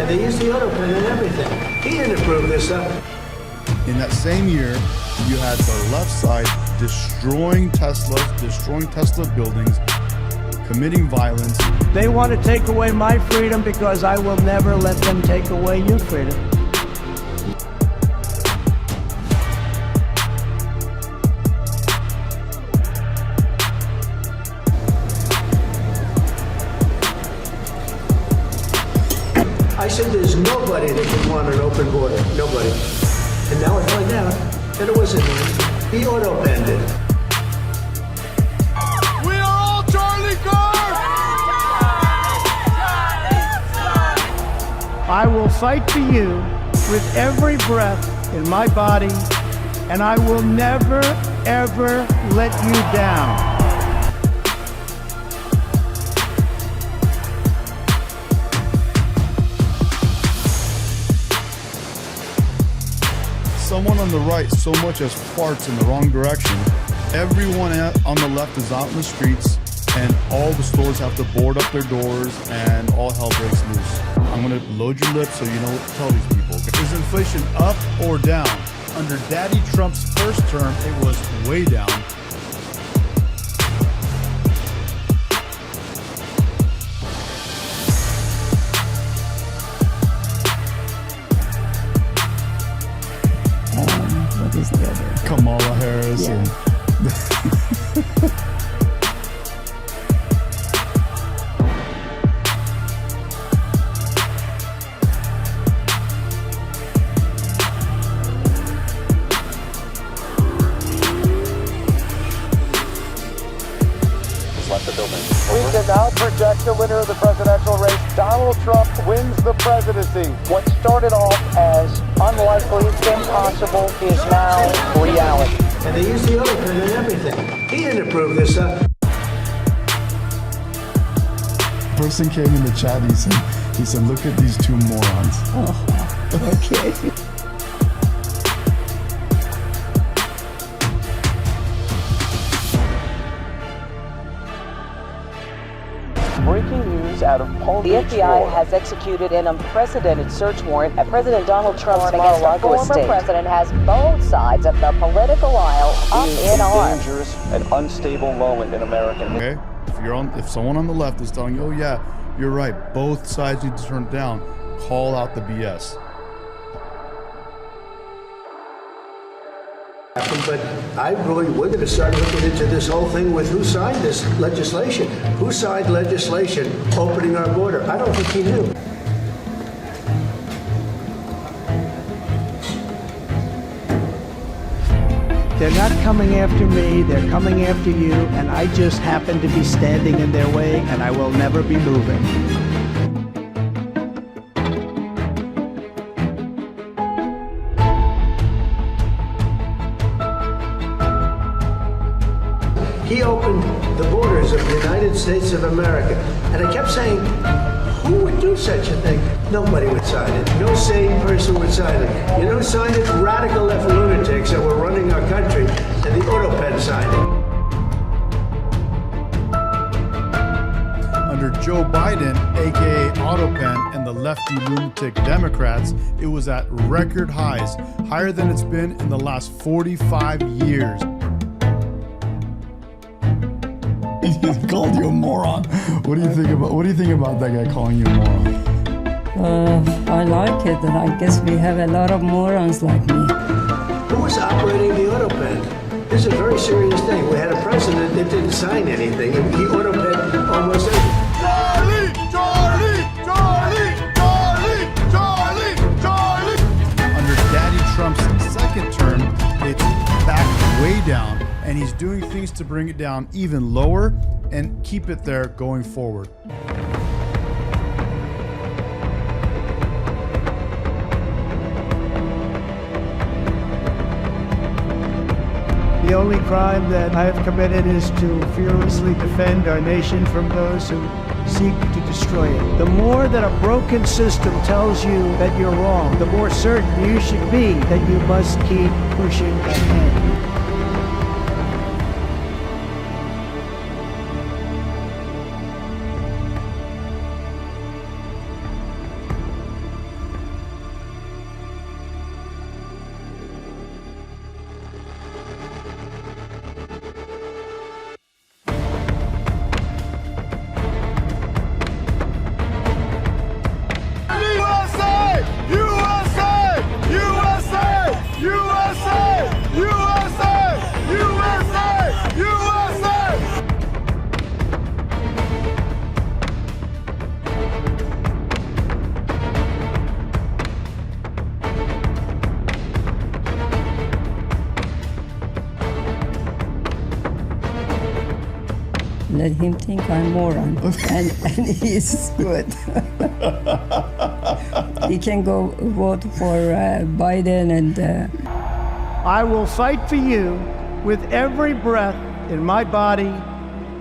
And they used the auto pen and everything. He didn't approve this stuff. In that same year, you had the left side destroying Teslas, destroying Tesla buildings, committing violence. They want to take away my freedom because I will never let them take away your freedom. I said there's nobody that can want an open border. Nobody. And now I find out that it wasn't him. He auto-penned it. We are all Charlie Cars! I will fight for you with every breath in my body, and I will never, ever let you down. Someone on the right so much as farts in the wrong direction. Everyone on the left is out in the streets, and all the stores have to board up their doors, and all hell breaks loose. I'm gonna load your lips so you know what to tell these people. Is inflation up or down? Under Daddy Trump's first term, it was way down. What is the other? Kamala Harris. Yeah. We can now project the winner of the presidential race. Donald Trump wins the presidency. What started off as unlikely, impossible, is now reality. And they used the auto pen and everything. He didn't approve this stuff. Person came in the chat, he said, look at these two morons. Oh, okay. Breaking news out of Palm Beach, The FBI has executed an unprecedented search warrant at President Donald Trump's Mar-a-Lago estate. The former president has both sides of the political aisle up in arms. Dangerous and unstable moment in American history. Okay, if someone on the left is telling you, oh yeah, you're right, both sides need to turn it down, call out the BS. But we're going to start looking into this whole thing with who signed this legislation. Who signed legislation opening our border? I don't think he knew. They're not coming after me, they're coming after you, and I just happen to be standing in their way, and I will never be moving. He opened the borders of the United States of America. And I kept saying, who would do such a thing? Nobody would sign it. No sane person would sign it. You know who signed it? Radical left lunatics that were running our country. And the auto pen signed it. Under Joe Biden, aka AutoPen, and the lefty lunatic Democrats, it was at record highs, higher than it's been in the last 45 years. He called you a moron. What do you think about that guy calling you a moron? I like it, and I guess we have a lot of morons like me. Who was operating the auto pen? This is a very serious thing. We had a president that didn't sign anything, and he auto penned almost everything. Charlie! Charlie! Charlie! Charlie! Charlie! Charlie! Under Daddy Trump's second term, it's back way down, and he's doing things to bring it down even lower and keep it there going forward. The only crime that I have committed is to fearlessly defend our nation from those who seek to destroy it. The more that a broken system tells you that you're wrong, the more certain you should be that you must keep pushing ahead. let him think I'm moron, and he's good. He can go vote for Biden and. I will fight for you with every breath in my body,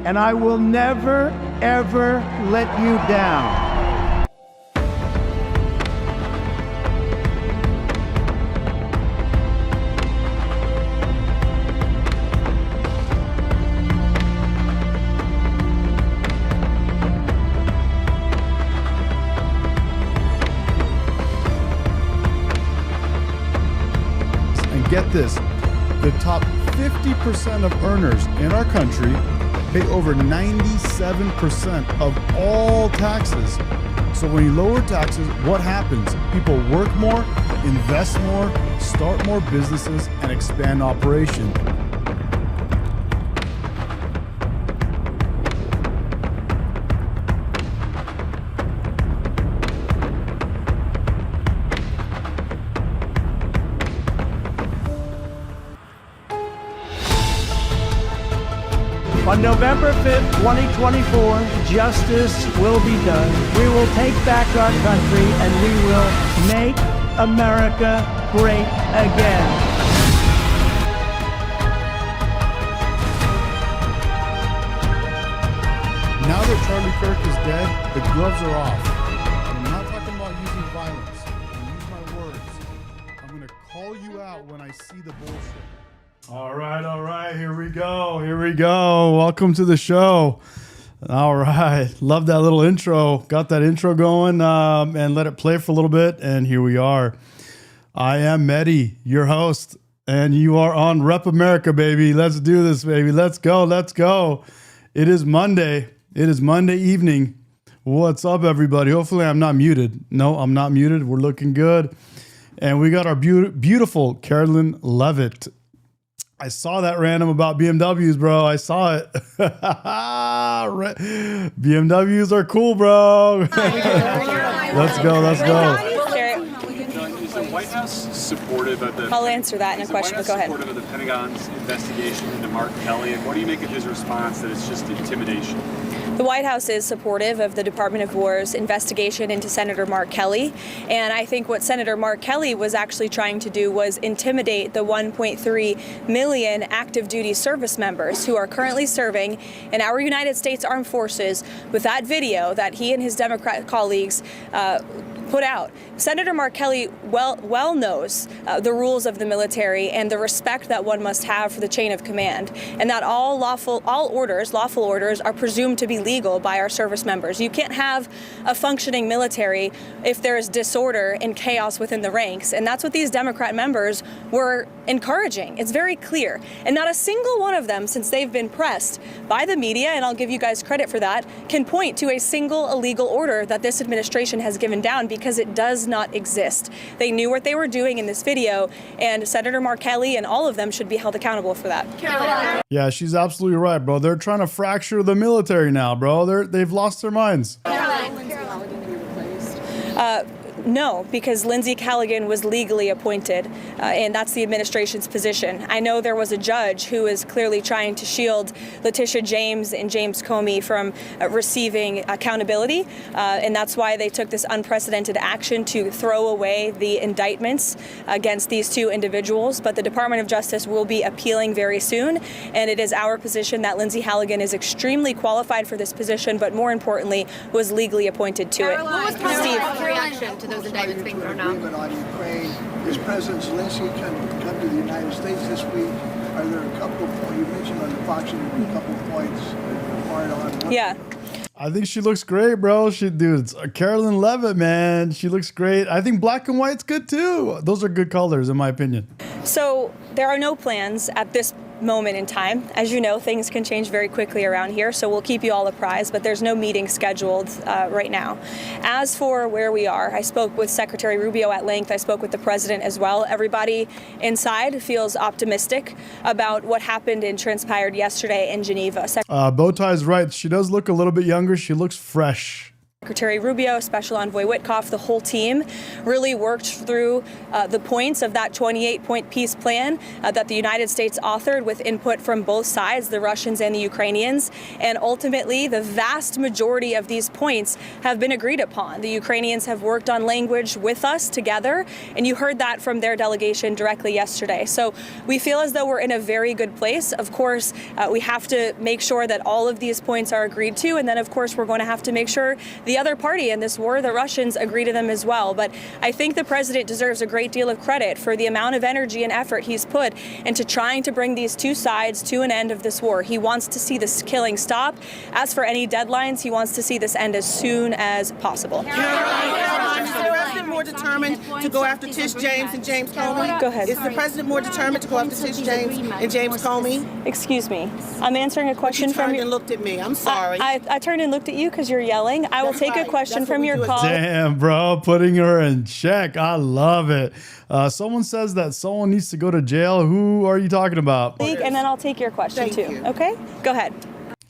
and I will never, ever let you down. Get this, the top 50% of earners in our country pay over 97% of all taxes. So when you lower taxes, what happens? People work more, invest more, start more businesses, and expand operation. On November 5th, 2024, justice will be done. We will take back our country and we will make America great again. Now that Charlie Kirk is dead, the gloves are off. I'm not talking about using violence. I'm going to use my words. I'm going to call you out when I see the bullshit. All right. Here we go. Welcome to the show. All right. Love that little intro. Got that intro going and let it play for a little bit. And here we are. I am Medi, your host, and you are on Rep America, baby. Let's do this, baby. Let's go. It is Monday. It is Monday evening. What's up, everybody? Hopefully I'm not muted. No, I'm not muted. We're looking good. And we got our beautiful Karoline Leavitt. I saw that random about BMWs, bro. I saw it. BMWs are cool, bro. Let's go. Is the White House supportive of the... I'll answer that in a question, but go ahead. Supportive of the Pentagon's investigation into Mark Kelly, and what do you make of his response that it's just intimidation? The White House is supportive of the Department of War's investigation into Senator Mark Kelly, and I think what Senator Mark Kelly was actually trying to do was intimidate the 1.3 million active duty service members who are currently serving in our United States Armed Forces with that video that he and his Democrat colleagues put out. Senator Mark Kelly well knows the rules of the military and the respect that one must have for the chain of command, and that all lawful orders are presumed to be legal by our service members. You can't have a functioning military if there is disorder and chaos within the ranks, and that's what these Democrat members were encouraging. It's very clear, and not a single one of them, since they've been pressed by the media, and I'll give you guys credit for that, can point to a single illegal order that this administration has given down, because it does not exist. They knew what they were doing in this video, and Senator Mark Kelly and all of them should be held accountable for that. Yeah, she's absolutely right, bro. They're trying to fracture the military now, bro. They've lost their minds. No, because Lindsey Callaghan was legally appointed, and that's the administration's position. I know there was a judge who is clearly trying to shield Letitia James and James Comey from receiving accountability, and that's why they took this unprecedented action to throw away the indictments against these two individuals. But the Department of Justice will be appealing very soon, and it is our position that Lindsey Callaghan is extremely qualified for this position, but more importantly, was legally appointed to it. What was President's reaction to those indictments being thrown out? On Ukraine. Is President Zelensky come to the United States this week? Are there a couple of points you mentioned on the Fox interview? A couple of points hard on? Yeah. I think she looks great, bro. It's Karoline Leavitt, man. She looks great. I think black and white's good too. Those are good colors, in my opinion. So there are no plans at this moment in time. As you know, things can change very quickly around here, so we'll keep you all apprised, but there's no meeting scheduled right now. As for where we are, I spoke with Secretary Rubio at length. I spoke with the president as well. Everybody inside feels optimistic about what happened and transpired yesterday in Geneva. Bowtie's right. She does look a little bit younger. She looks fresh. Secretary Rubio, Special Envoy Witkoff, the whole team really worked through the points of that 28-point peace plan that the United States authored with input from both sides, the Russians and the Ukrainians. And ultimately, the vast majority of these points have been agreed upon. The Ukrainians have worked on language with us together, and you heard that from their delegation directly yesterday. So we feel as though we're in a very good place. Of course, we have to make sure that all of these points are agreed to, and then of course we're going to have to make sure the other party in this war, the Russians, agree to them as well. But I think the president deserves a great deal of credit for the amount of energy and effort he's put into trying to bring these two sides to an end of this war. He wants to see this killing stop. As for any deadlines, he wants to see this end as soon as possible. Karoline, is the president more determined to go after Tish James and James Comey? Go ahead. Is the president more determined to go after Tish James and James Comey? Excuse me. I'm answering a question from you. You turned and looked at me. I'm sorry. I turned and looked at you because you're yelling. I will take a question from your call. Damn, bro, putting her in check. I love it. Someone says that someone needs to go to jail. Who are you talking about? And then I'll take your question too. Okay? Go ahead.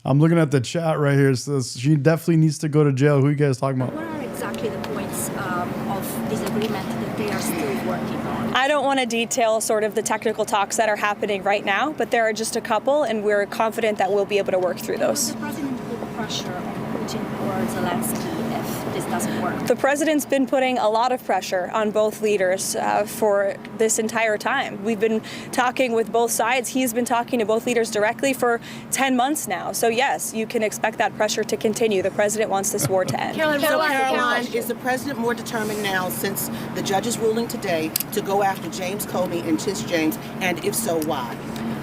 I'm looking at the chat right here. It says she definitely needs to go to jail. Who are you guys talking about? What are exactly the points of disagreement that they are still working on? I don't want to detail sort of the technical talks that are happening right now, but there are just a couple, and we're confident that we'll be able to work through those. Will the president put pressure on Putin or Zelensky if this doesn't work? The president's been putting a lot of pressure on both leaders for this entire time. We've been talking with both sides. He's been talking to both leaders directly for 10 months now. So yes, you can expect that pressure to continue. The president wants this war to end. Karoline, is the president more determined now, since the judge's ruling today, to go after James Comey and Tish James, and if so, why?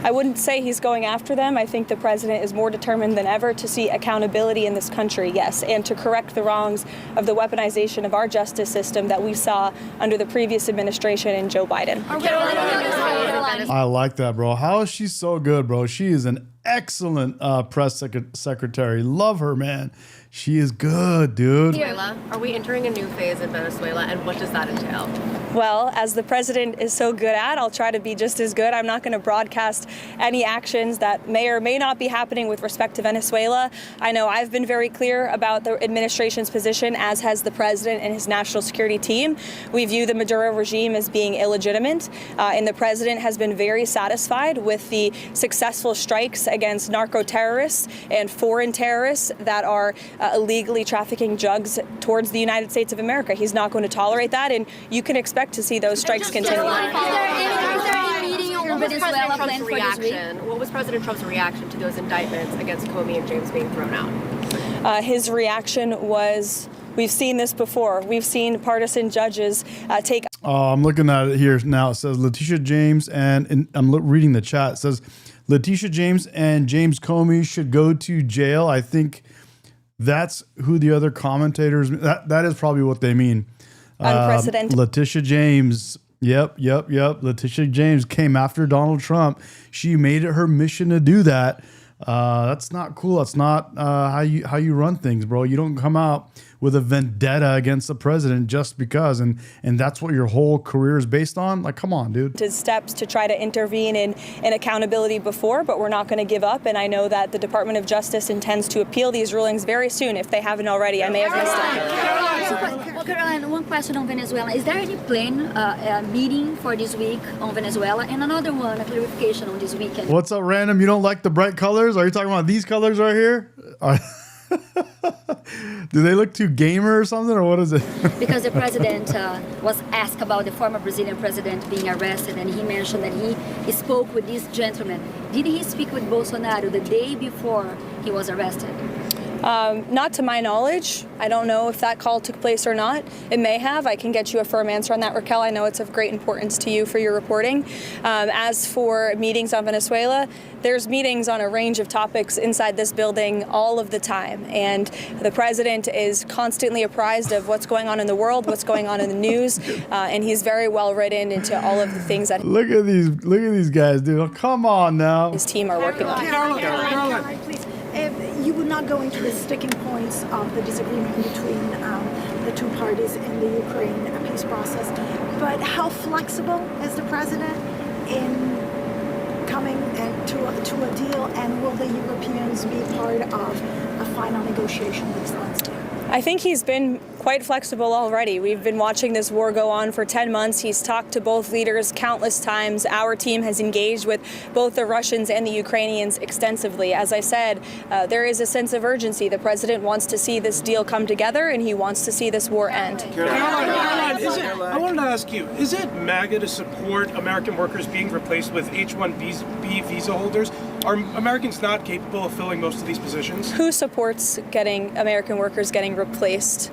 I wouldn't say he's going after them. I think the president is more determined than ever to see accountability in this country, yes, and to correct the wrongs of the weaponization of our justice system that we saw under the previous administration and Joe Biden. I like that, bro. How is she so good, bro? She is an excellent press secretary. Love her, man. She is good, dude. Are we entering a new phase in Venezuela, and what does that entail? Well, as the president is so good at, I'll try to be just as good. I'm not going to broadcast any actions that may or may not be happening with respect to Venezuela. I know I've been very clear about the administration's position, as has the president and his national security team. We view the Maduro regime as being illegitimate, and the president has been very satisfied with the successful strikes against narco-terrorists and foreign terrorists that are illegally trafficking drugs towards the United States of America. He's not going to tolerate that, and you can expect to see those strikes continue. What was President Trump's reaction to those indictments against Comey and James being thrown out? His reaction was, we've seen this before. We've seen partisan judges take... I'm looking at it here now. It says Letitia James, and I'm reading the chat. It says Letitia James and James Comey should go to jail. I think that's who the other commentators, that is probably what they mean. Unprecedented. Letitia James. Yep. Letitia James came after Donald Trump. She made it her mission to do that. That's not cool. That's not how you run things, bro. You don't come out with a vendetta against the president just because, and that's what your whole career is based on. Like, come on, dude. Steps to try to intervene in accountability before, but we're not going to give up. And I know that the Department of Justice intends to appeal these rulings very soon, if they haven't already. I may have missed it. Caroline, one question on Venezuela. Is there any planned meeting for this week on Venezuela? And another one, a clarification on this weekend. What's up, random? You don't like the bright colors? Are you talking about these colors right here? Do they look too gamer or something, or what is it? Because the president was asked about the former Brazilian president being arrested, and he mentioned that he spoke with this gentleman. Did he speak with Bolsonaro the day before he was arrested? Not to my knowledge. I don't know if that call took place or not. It may have. I can get you a firm answer on that, Raquel. I know it's of great importance to you for your reporting. As for meetings on Venezuela, there's meetings on a range of topics inside this building all of the time. And the president is constantly apprised of what's going on in the world, what's going on in the news, and he's very well written into all of the things that look at these guys, dude. Oh, come on now. His team are working on. Caroline, please. You would not go into the sticking points of the disagreement between the two parties in the Ukraine peace process, but how flexible is the president in coming to a deal, and will the Europeans be part of a final negotiation with Zelensky? I think he's been quite flexible already. We've been watching this war go on for 10 months. He's talked to both leaders countless times. Our team has engaged with both the Russians and the Ukrainians extensively. As I said, there is a sense of urgency. The president wants to see this deal come together, and he wants to see this war end. Caroline, I wanted to ask you, is it MAGA to support American workers being replaced with H-1B visa holders? Are Americans not capable of filling most of these positions? Who supports getting American workers getting replaced?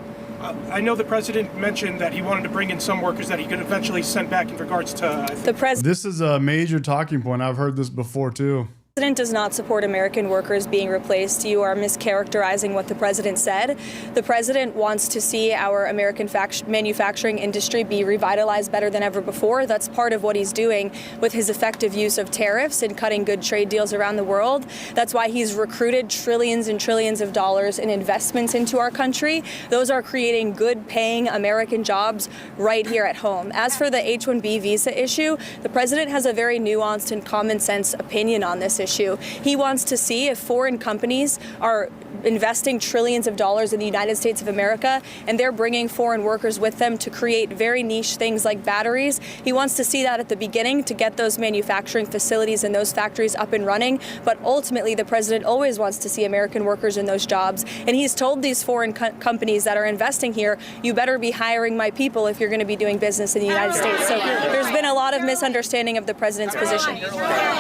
I know the president mentioned that he wanted to bring in some workers that he could eventually send back in regards to... The president. This is a major talking point. I've heard this before too. The president does not support American workers being replaced. You are mischaracterizing what the president said. The president wants to see our American manufacturing industry be revitalized better than ever before. That's part of what he's doing with his effective use of tariffs and cutting good trade deals around the world. That's why he's recruited trillions and trillions of dollars in investments into our country. Those are creating good paying American jobs right here at home. As for the H-1B visa issue, the president has a very nuanced and common sense opinion on this issue. He wants to see if foreign companies are investing trillions of dollars in the United States of America and they're bringing foreign workers with them to create very niche things like batteries. He wants to see that at the beginning to get those manufacturing facilities and those factories up and running. But ultimately, the president always wants to see American workers in those jobs. And he's told these foreign companies that are investing here, you better be hiring my people if you're going to be doing business in the United States. So there's been a lot of misunderstanding of the president's position.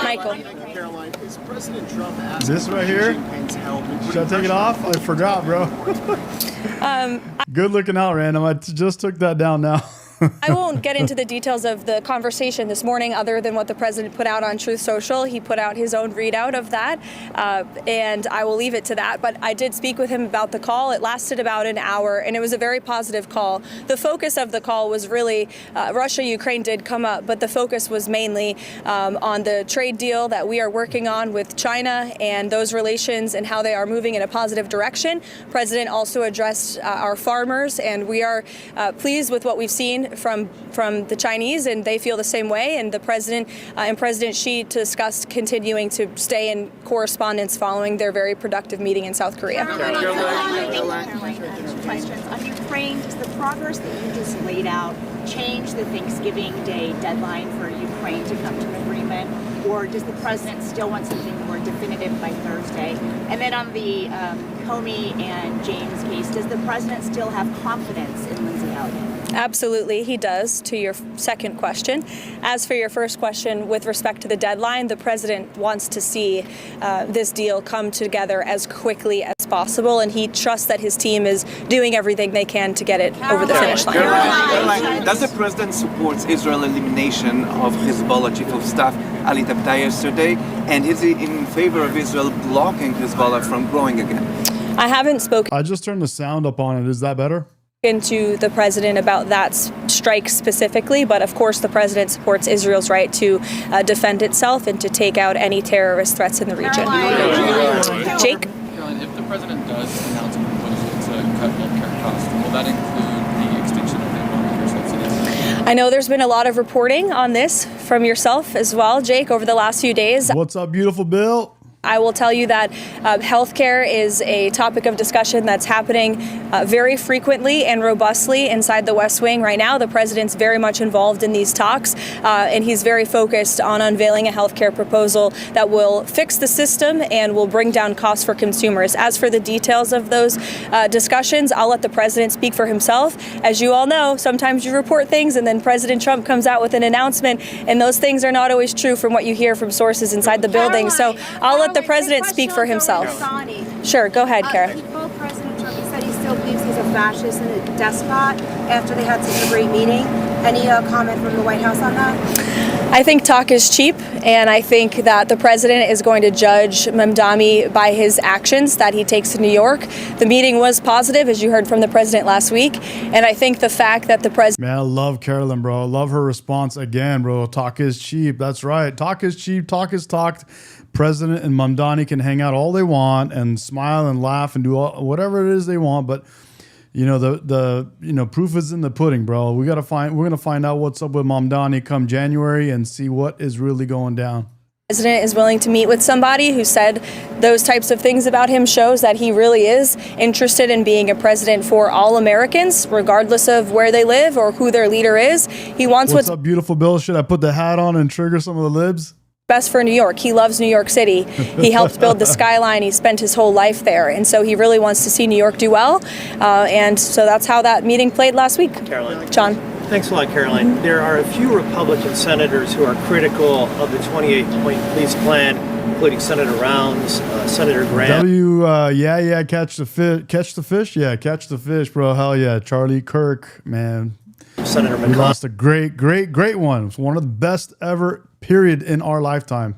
Michael. Caroline, is President Trump asking this right here? Should I take it off? I forgot, bro. Good looking out, Random. I just took that down now. I won't get into the details of the conversation this morning other than what the president put out on Truth Social. He put out his own readout of that, and I will leave it to that. But I did speak with him about the call. It lasted about an hour, and it was a very positive call. The focus of the call was really Russia-Ukraine did come up, but the focus was mainly on the trade deal that we are working on with China and those relations and how they are moving in a positive direction. The president also addressed our farmers, and we are pleased with what we've seen from the Chinese, and they feel the same way. And the president and President Xi discussed continuing to stay in correspondence following their very productive meeting in South Korea. Questions on Ukraine. Does the progress that you just laid out change the Thanksgiving Day deadline for Ukraine to come to an agreement, or does the president still want something more definitive by Thursday? And then on the Comey and James case, does the president still have confidence in Lindsay Elliott? Absolutely, he does, to your second question. As for your first question, with respect to the deadline, the president wants to see this deal come together as quickly as possible, and he trusts that his team is doing everything they can to get it over the finish line. Caroline, does the president support Israel's elimination of Hezbollah chief of staff Ali Tabtai yesterday, and is he in favor of Israel blocking Hezbollah from growing again? I haven't spoken. I just turned the sound up on it. Is that better? To the president about that strike specifically, but of course the president supports Israel's right to defend itself and to take out any terrorist threats in the region. Jake? Caroline, if the president does announce a proposal to cut healthcare costs, will that include the extinction of the Obamacare subsidies? I know there's been a lot of reporting on this from yourself as well, Jake, over the last few days. What's up, beautiful Bill? I will tell you that healthcare is a topic of discussion that's happening very frequently and robustly inside the West Wing right now. The president's very much involved in these talks, and he's very focused on unveiling a healthcare proposal that will fix the system and will bring down costs for consumers. As for the details of those discussions, I'll let the president speak for himself. As you all know, sometimes you report things and then President Trump comes out with an announcement, and those things are not always true from what you hear from sources inside the building. So I'll let the president speak for himself. Sure, go ahead, Kara. Both President Trump said he still believes he's a fascist and a despot after they had such a great meeting. Any comment from the White House on that? I think talk is cheap, and I think that the president is going to judge Mamdani by his actions that he takes to New York. The meeting was positive, as you heard from the president last week, and I think the fact that the president... Man, I love Karoline, bro. I love her response again, bro. Talk is cheap. That's right. Talk is cheap. Talk is talked. President and Mamdani can hang out all they want and smile and laugh and do whatever it is they want, but you know the proof is in the pudding, bro. We're gonna find out what's up with Mamdani come January and see what is really going down. President is willing to meet with somebody who said those types of things about him shows that he really is interested in being a president for all Americans, regardless of where they live or who their leader is. He wants What's up, beautiful Bill? Should I put the hat on and trigger some of the libs? best for New York. He loves New York City. He helped build the skyline. He spent his whole life there. And so he really wants to see New York do well. And so that's how that meeting played last week. Karoline. John. Thanks a lot, Karoline. There are a few Republican senators who are critical of the 28-point police plan, including Senator Rounds, Senator Graham. Catch the fish. Yeah, catch the fish, bro. Hell yeah. Charlie Kirk, man. Senator McConnell. We lost a great one. It's one of the best ever, period, in our lifetime.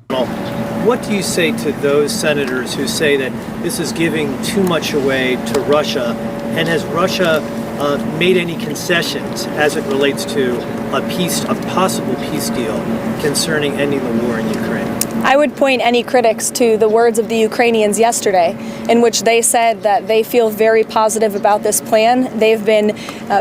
What do you say to those senators who say that this is giving too much away to Russia? And has Russia made any concessions as it relates to a possible peace deal concerning ending the war in Ukraine? I would point any critics to the words of the Ukrainians yesterday, in which they said that they feel very positive about this plan. They've been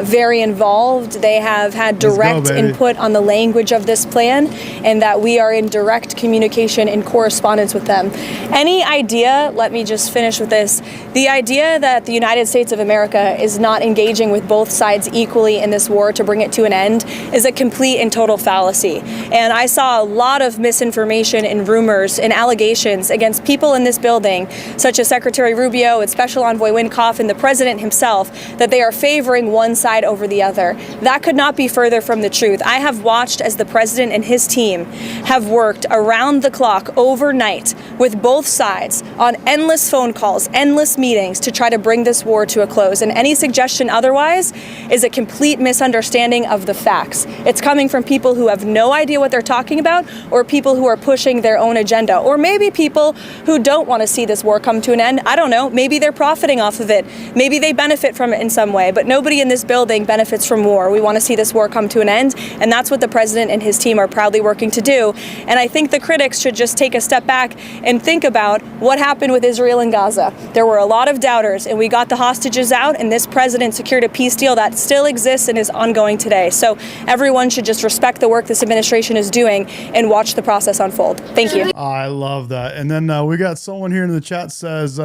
very involved. They have had direct input on the language of this plan, and that we are in direct communication and correspondence with them. Any idea, let me just finish with this, the idea that the United States of America is not engaging with both sides equally in this war to bring it to an end is a complete and total fallacy. And I saw a lot of misinformation and rumors and allegations against people in this building, such as Secretary Rubio and Special Envoy Wynkoff and the President himself, that they are favoring one side over the other. That could not be further from the truth. I have watched as the President and his team have worked around the clock overnight with both sides on endless phone calls, endless meetings to try to bring this war to a close. And any suggestion otherwise is a complete misunderstanding of the facts. It's coming from people who have no idea what they're talking about, or people who are pushing their own agenda, or maybe people who don't want to see this war come to an end. I don't know. Maybe they're profiting off of it. Maybe they benefit from it in some way, but nobody in this building benefits from war. We want to see this war come to an end, and that's what the President and his team are proudly working to do. And I think the critics should just take a step back and think about what happened with Israel and Gaza. There were a lot of doubters, and we got the hostages out, and this President secured a peace deal that still exists and is ongoing today. So everyone should just respect the work this administration is doing and watch the process unfold. Thank you. I love that. And then we got someone here in the chat says,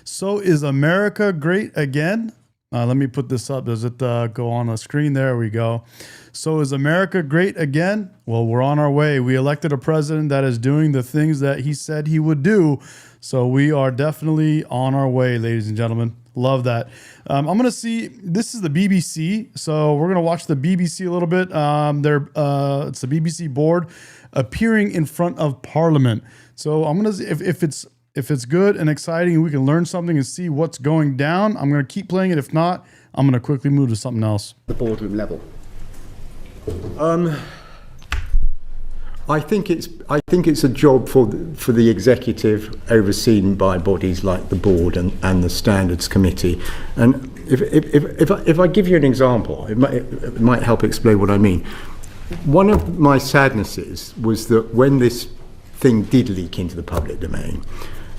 so is America great again? Let me put this up. Does it go on the screen? There we go. So is America great again? Well, we're on our way. We elected a president that is doing the things that he said he would do. So we are definitely on our way, ladies and gentlemen. Love that. I'm going to see, this is the BBC. So we're going to watch the BBC a little bit. It's the BBC board appearing in front of Parliament. So I'm going to see if it's good and exciting and we can learn something and see what's going down. I'm going to keep playing it. If not, I'm going to quickly move to something else. The boardroom level. I think it's a job for the executive, overseen by bodies like the board and the standards committee. And if I give you an example, it might help explain what I mean. One of my sadnesses was that when this thing did leak into the public domain,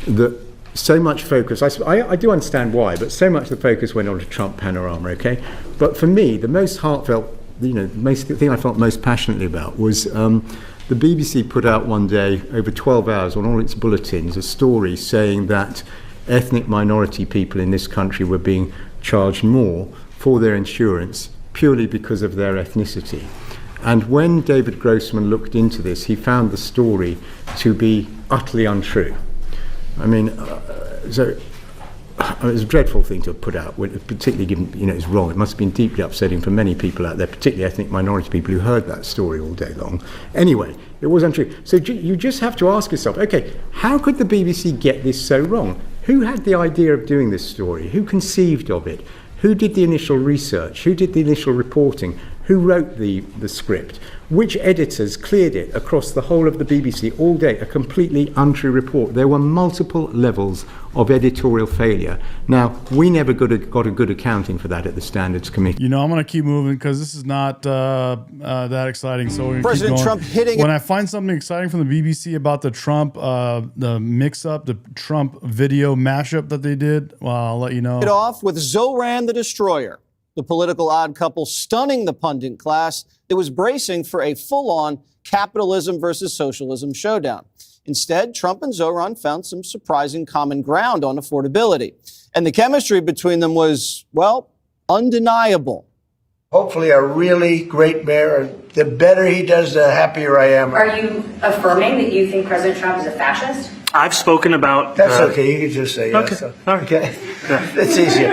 that so much focus, I do understand why, but so much of the focus went on to Trump panorama, okay? But for me, the most heartfelt, the thing I felt most passionately about was the BBC put out one day, over 12 hours on all its bulletins, a story saying that ethnic minority people in this country were being charged more for their insurance purely because of their ethnicity. And when David Grossman looked into this, he found the story to be utterly untrue. I mean, so it was a dreadful thing to have put out, particularly given, it's wrong. It must have been deeply upsetting for many people out there, particularly ethnic minority people who heard that story all day long. Anyway, it was untrue. So you just have to ask yourself, okay, how could the BBC get this so wrong? Who had the idea of doing this story? Who conceived of it? Who did the initial research? Who did the initial reporting? Who wrote the script? Which editors cleared it across the whole of the BBC all day? A completely untrue report. There were multiple levels of editorial failure. Now, we never got a good accounting for that at the Standards Committee. I'm going to keep moving because this is not that exciting. So we're President keep going. Trump hitting... When I find something exciting from the BBC about the Trump, the mix-up, the Trump video mashup that they did, well, I'll let you know. It off with Zoran the Destroyer. The political odd couple stunning the pundit class that was bracing for a full-on capitalism versus socialism showdown. Instead, Trump and Zoran found some surprising common ground on affordability. And the chemistry between them was, well, undeniable. Hopefully a really great mayor. The better he does, the happier I am. Are you affirming that you think President Trump is a fascist? I've spoken about... That's okay, you can just say yes. Okay, all right. Okay? Yeah. It's easier.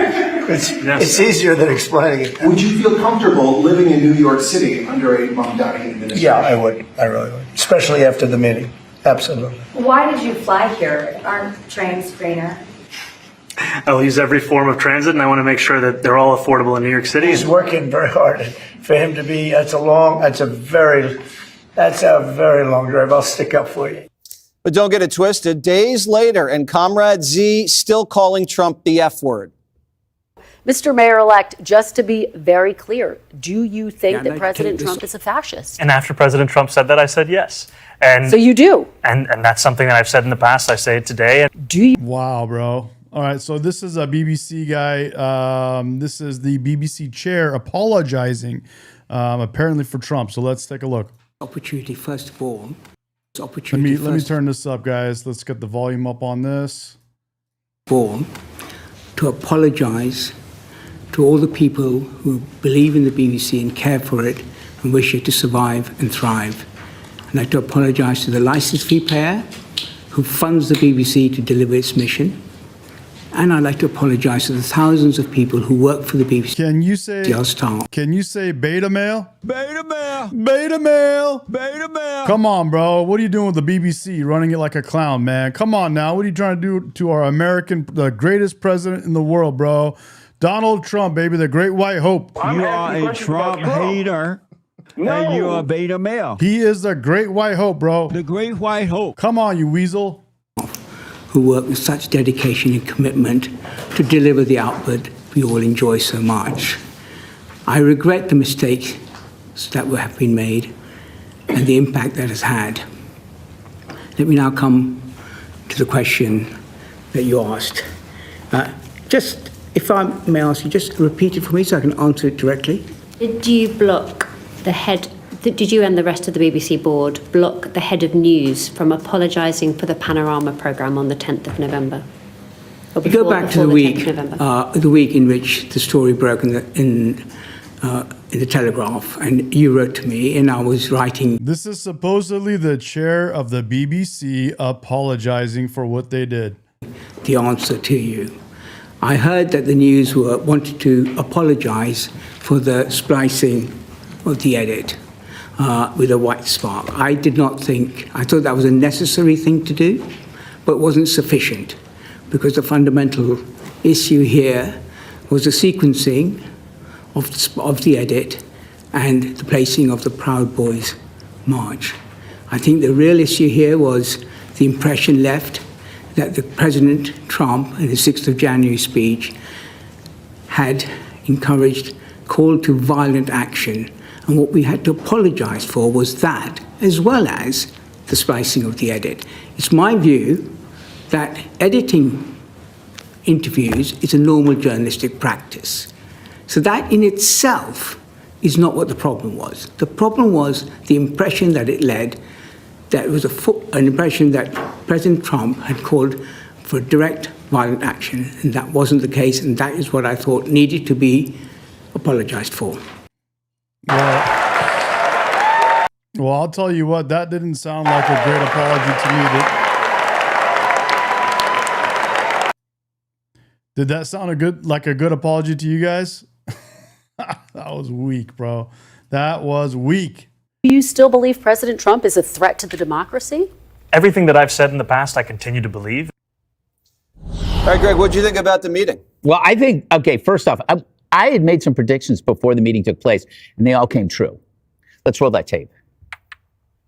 It's easier than explaining it. Would you feel comfortable living in New York City under a Mamdani administration? Yeah, I would. I really would. Especially after the meeting. Absolutely. Why did you fly here? Aren't trains greener? I'll use every form of transit, and I want to make sure that they're all affordable in New York City. He's working very hard for him to be. That's a very long drive. I'll stick up for you. But don't get it twisted. Days later, and Comrade Z still calling Trump the F word. Mr. Mayor-elect, just to be very clear, do you think that President Trump is a fascist? And after President Trump said that, I said yes. And So you do? And that's something that I've said in the past. I say it today. Do you? Wow, bro. All right, so this is a BBC guy. This is the BBC chair apologizing, apparently for Trump. So let's take a look. Opportunity, first of all. Let me turn this up, guys. Let's get the volume up on this. To apologize to all the people who believe in the BBC and care for it and wish it to survive and thrive. I'd like to apologize to the license fee payer who funds the BBC to deliver its mission. And I'd like to apologize to the thousands of people who work for the BBC. Can you say beta male? Beta male. Beta male. Beta male. Come on, bro. What are you doing with the BBC? Running it like a clown, man. Come on now. What are you trying to do to our the greatest president in the world, bro? Donald Trump, baby, the great white hope. You are a Trump hater. And you are a beta male. He is the great white hope, bro. The great white hope. Come on, you weasel. Who work with such dedication and commitment to deliver the output we all enjoy so much. I regret the mistakes that have been made and the impact that has had. Let me now come to the question that you asked. Just, if I may ask you, just repeat it for me so I can answer it directly. Did you block the head? Did you and the rest of the BBC board block the head of news from apologising for the Panorama programme on the 10th of November? We go back to the week in which the story broke in the Telegraph, and you wrote to me, and I was writing. This is supposedly the chair of the BBC apologizing for what they did. The answer to you. I heard that the news wanted to apologise for the splicing of the edit. With a white spark. I thought that was a necessary thing to do, but wasn't sufficient, because the fundamental issue here was the sequencing of the edit and the placing of the Proud Boys march. I think the real issue here was the impression left that the President Trump in his 6th of January speech had called to violent action. And what we had to apologize for was that, as well as the splicing of the edit. It's my view that editing interviews is a normal journalistic practice. So that in itself is not what the problem was. The problem was the impression that it led, that it was an impression that President Trump had called for direct violent action, and that wasn't the case, and that is what I thought needed to be apologized for. Well, I'll tell you what, that didn't sound like a great apology to me. Did that sound like a good apology to you guys? That was weak, bro. That was weak. Do you still believe President Trump is a threat to the democracy? Everything that I've said in the past, I continue to believe. All right, Greg, what did you think about the meeting? Well, I think, okay, first off, I had made some predictions before the meeting took place, and they all came true. Let's roll that tape.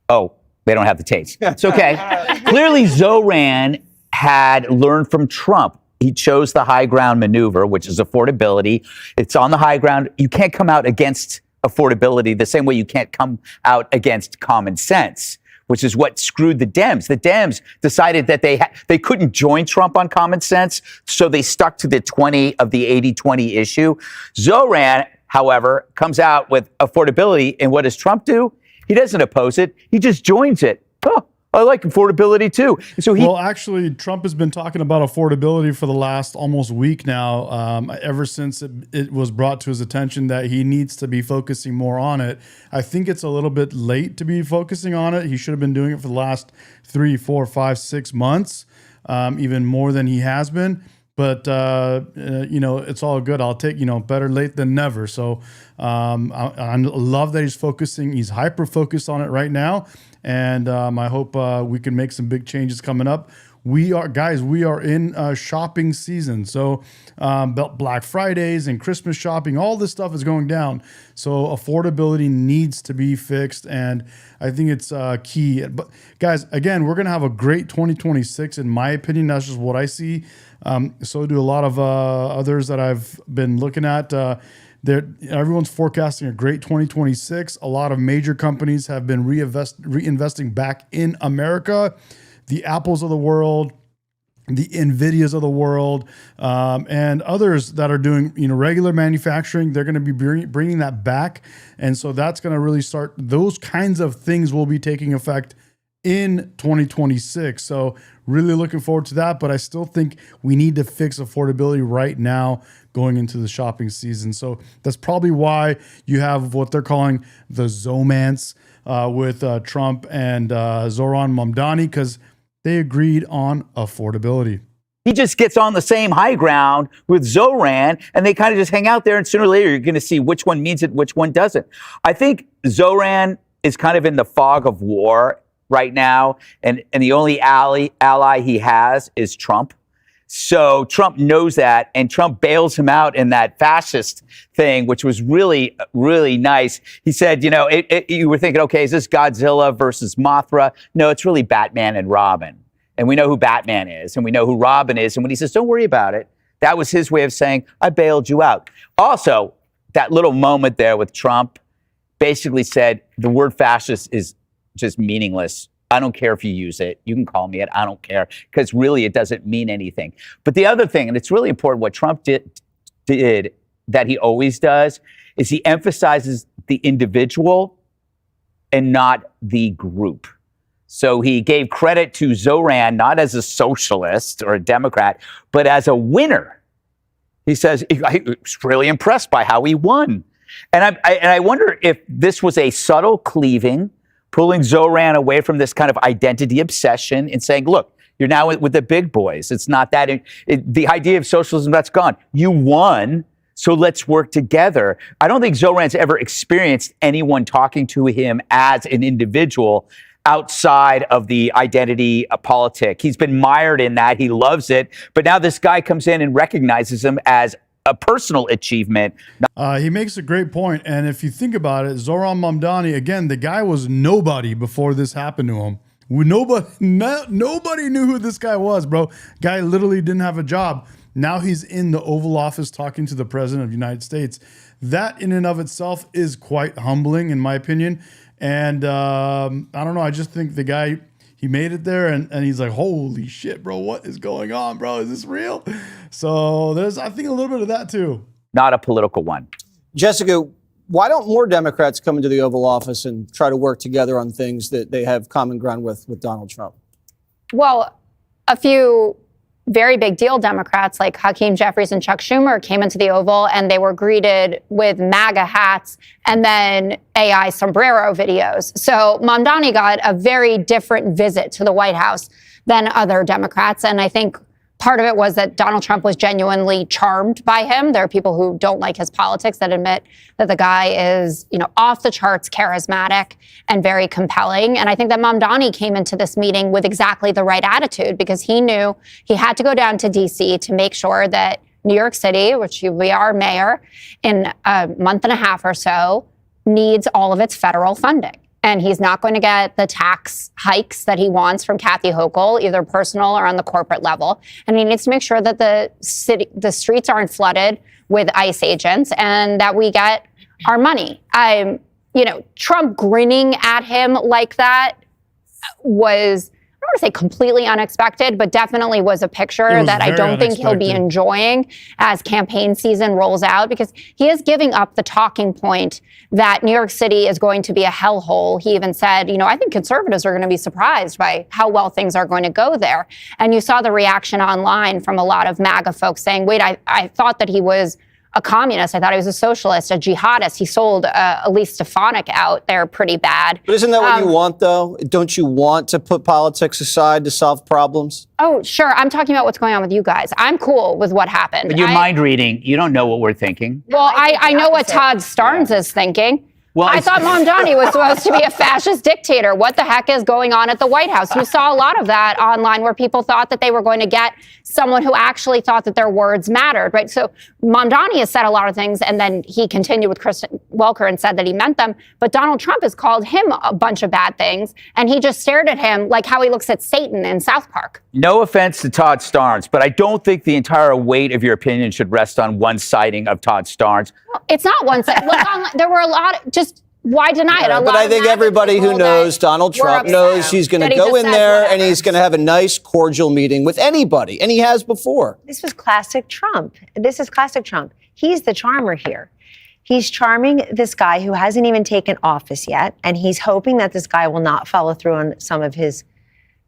Oh, they don't have the tapes. It's okay. Clearly, Zoran had learned from Trump. He chose the high ground maneuver, which is affordability. It's on the high ground. You can't come out against affordability the same way you can't come out against common sense, which is what screwed the Dems. The Dems decided that they couldn't join Trump on common sense, so they stuck to the 20 of the 80-20 issue. Zoran, however, comes out with affordability, and what does Trump do? He doesn't oppose it. He just joins it. Oh, I like affordability too. So well, actually, Trump has been talking about affordability for the last almost week now, ever since it was brought to his attention that he needs to be focusing more on it. I think it's a little bit late to be focusing on it. He should have been doing it for the last 3, 4, 5, 6 months, even more than he has been. But, it's all good. I'll take, better late than never. So I love that he's focusing. He's hyper-focused on it right now. And I hope we can make some big changes coming up. We are in shopping season. So Black Fridays and Christmas shopping, all this stuff is going down. So affordability needs to be fixed. And I think it's key. But guys, again, we're going to have a great 2026, in my opinion. That's just what I see. So do a lot of others that I've been looking at. Everyone's forecasting a great 2026. A lot of major companies have been reinvesting back in America. The Apples of the world, the Nvidias of the world, and others that are doing regular manufacturing. They're going to be bringing that back, and so that's going to really start. Those kinds of things will be taking effect in 2026. So really looking forward to that. But I still think we need to fix affordability right now going into the shopping season. So that's probably why you have what they're calling the Zomance with Trump and Zoran Mamdani, because they agreed on affordability. He just gets on the same high ground with Zoran, and they kind of just hang out there, and sooner or later you're going to see which one means it, which one doesn't. I think Zoran is kind of in the fog of war right now, and the only ally he has is Trump. So Trump knows that, and Trump bails him out in that fascist thing, which was really, really nice. He said, you were thinking, okay, is this Godzilla versus Mothra? No, it's really Batman and Robin. And we know who Batman is, and we know who Robin is. And when he says, don't worry about it, that was his way of saying, I bailed you out. Also, that little moment there with Trump basically said the word fascist is just meaningless. I don't care if you use it. You can call me it. I don't care, because really it doesn't mean anything. But the other thing, and it's really important, what Trump did that he always does, is he emphasizes the individual and not the group. So he gave credit to Zoran, not as a socialist or a Democrat, but as a winner. He says, I was really impressed by how he won. And I wonder if this was a subtle cleaving, pulling Zoran away from this kind of identity obsession and saying, look, you're now with the big boys. It's not that the idea of socialism, that's gone. You won, so let's work together. I don't think Zoran's ever experienced anyone talking to him as an individual outside of the identity politic. He's been mired in that. He loves it. But now this guy comes in and recognizes him as a personal achievement. He makes a great point. And if you think about it, Zoran Mamdani, again, the guy was nobody before this happened to him. Nobody knew who this guy was, bro. Guy literally didn't have a job. Now he's in the Oval Office talking to the President of the United States. That in and of itself is quite humbling, in my opinion. And I don't know. I just think the guy, he made it there, and he's like, holy shit, bro, what is going on, bro? Is this real? So there's, I think, a little bit of that, too. Not a political one. Jessica, why don't more Democrats come into the Oval Office and try to work together on things that they have common ground with Donald Trump? Well, a few very big deal Democrats like Hakeem Jeffries and Chuck Schumer came into the Oval, and they were greeted with MAGA hats and then AI sombrero videos. So Mamdani got a very different visit to the White House than other Democrats. And I think part of it was that Donald Trump was genuinely charmed by him. There are people who don't like his politics that admit that the guy is, off the charts charismatic and very compelling. And I think that Mamdani came into this meeting with exactly the right attitude, because he knew he had to go down to DC to make sure that New York City, which will be our mayor in a month and a half or so, needs all of its federal funding. And he's not going to get the tax hikes that he wants from Kathy Hochul, either personal or on the corporate level. And he needs to make sure that the streets aren't flooded with ICE agents and that we get our money. Trump grinning at him like that was, I don't want to say completely unexpected, but definitely was a picture that I don't think he'll be enjoying as campaign season rolls out, because he is giving up the talking point that New York City is going to be a hellhole. He even said, I think conservatives are going to be surprised by how well things are going to go there. And you saw the reaction online from a lot of MAGA folks saying, wait, I thought that he was a communist. I thought he was a socialist, a jihadist. He sold Elise Stefanik out there pretty bad. But isn't that what you want, though? Don't you want to put politics aside to solve problems? Oh, sure. I'm talking about what's going on with you guys. I'm cool with what happened. But you're mind reading. You don't know what we're thinking. Well, I know what Todd Starnes is thinking. Well, I thought Mamdani was supposed to be a fascist dictator. What the heck is going on at the White House? You saw a lot of that online where people thought that they were going to get someone who actually thought that their words mattered, right? So Mamdani has said a lot of things, and then he continued with Kristen Welker and said that he meant them. But Donald Trump has called him a bunch of bad things, and he just stared at him like how he looks at Satan in South Park. No offense to Todd Starnes, but I don't think the entire weight of your opinion should rest on one siding of Todd Starnes. Well, it's not one side. Look, there were a lot of why deny it? But I think everybody who knows Donald Trump knows he's going to go in there and he's going to have a nice, cordial meeting with anybody, and he has before. This was classic Trump. This is classic Trump. He's the charmer here. He's charming this guy who hasn't even taken office yet, and he's hoping that this guy will not follow through on some of his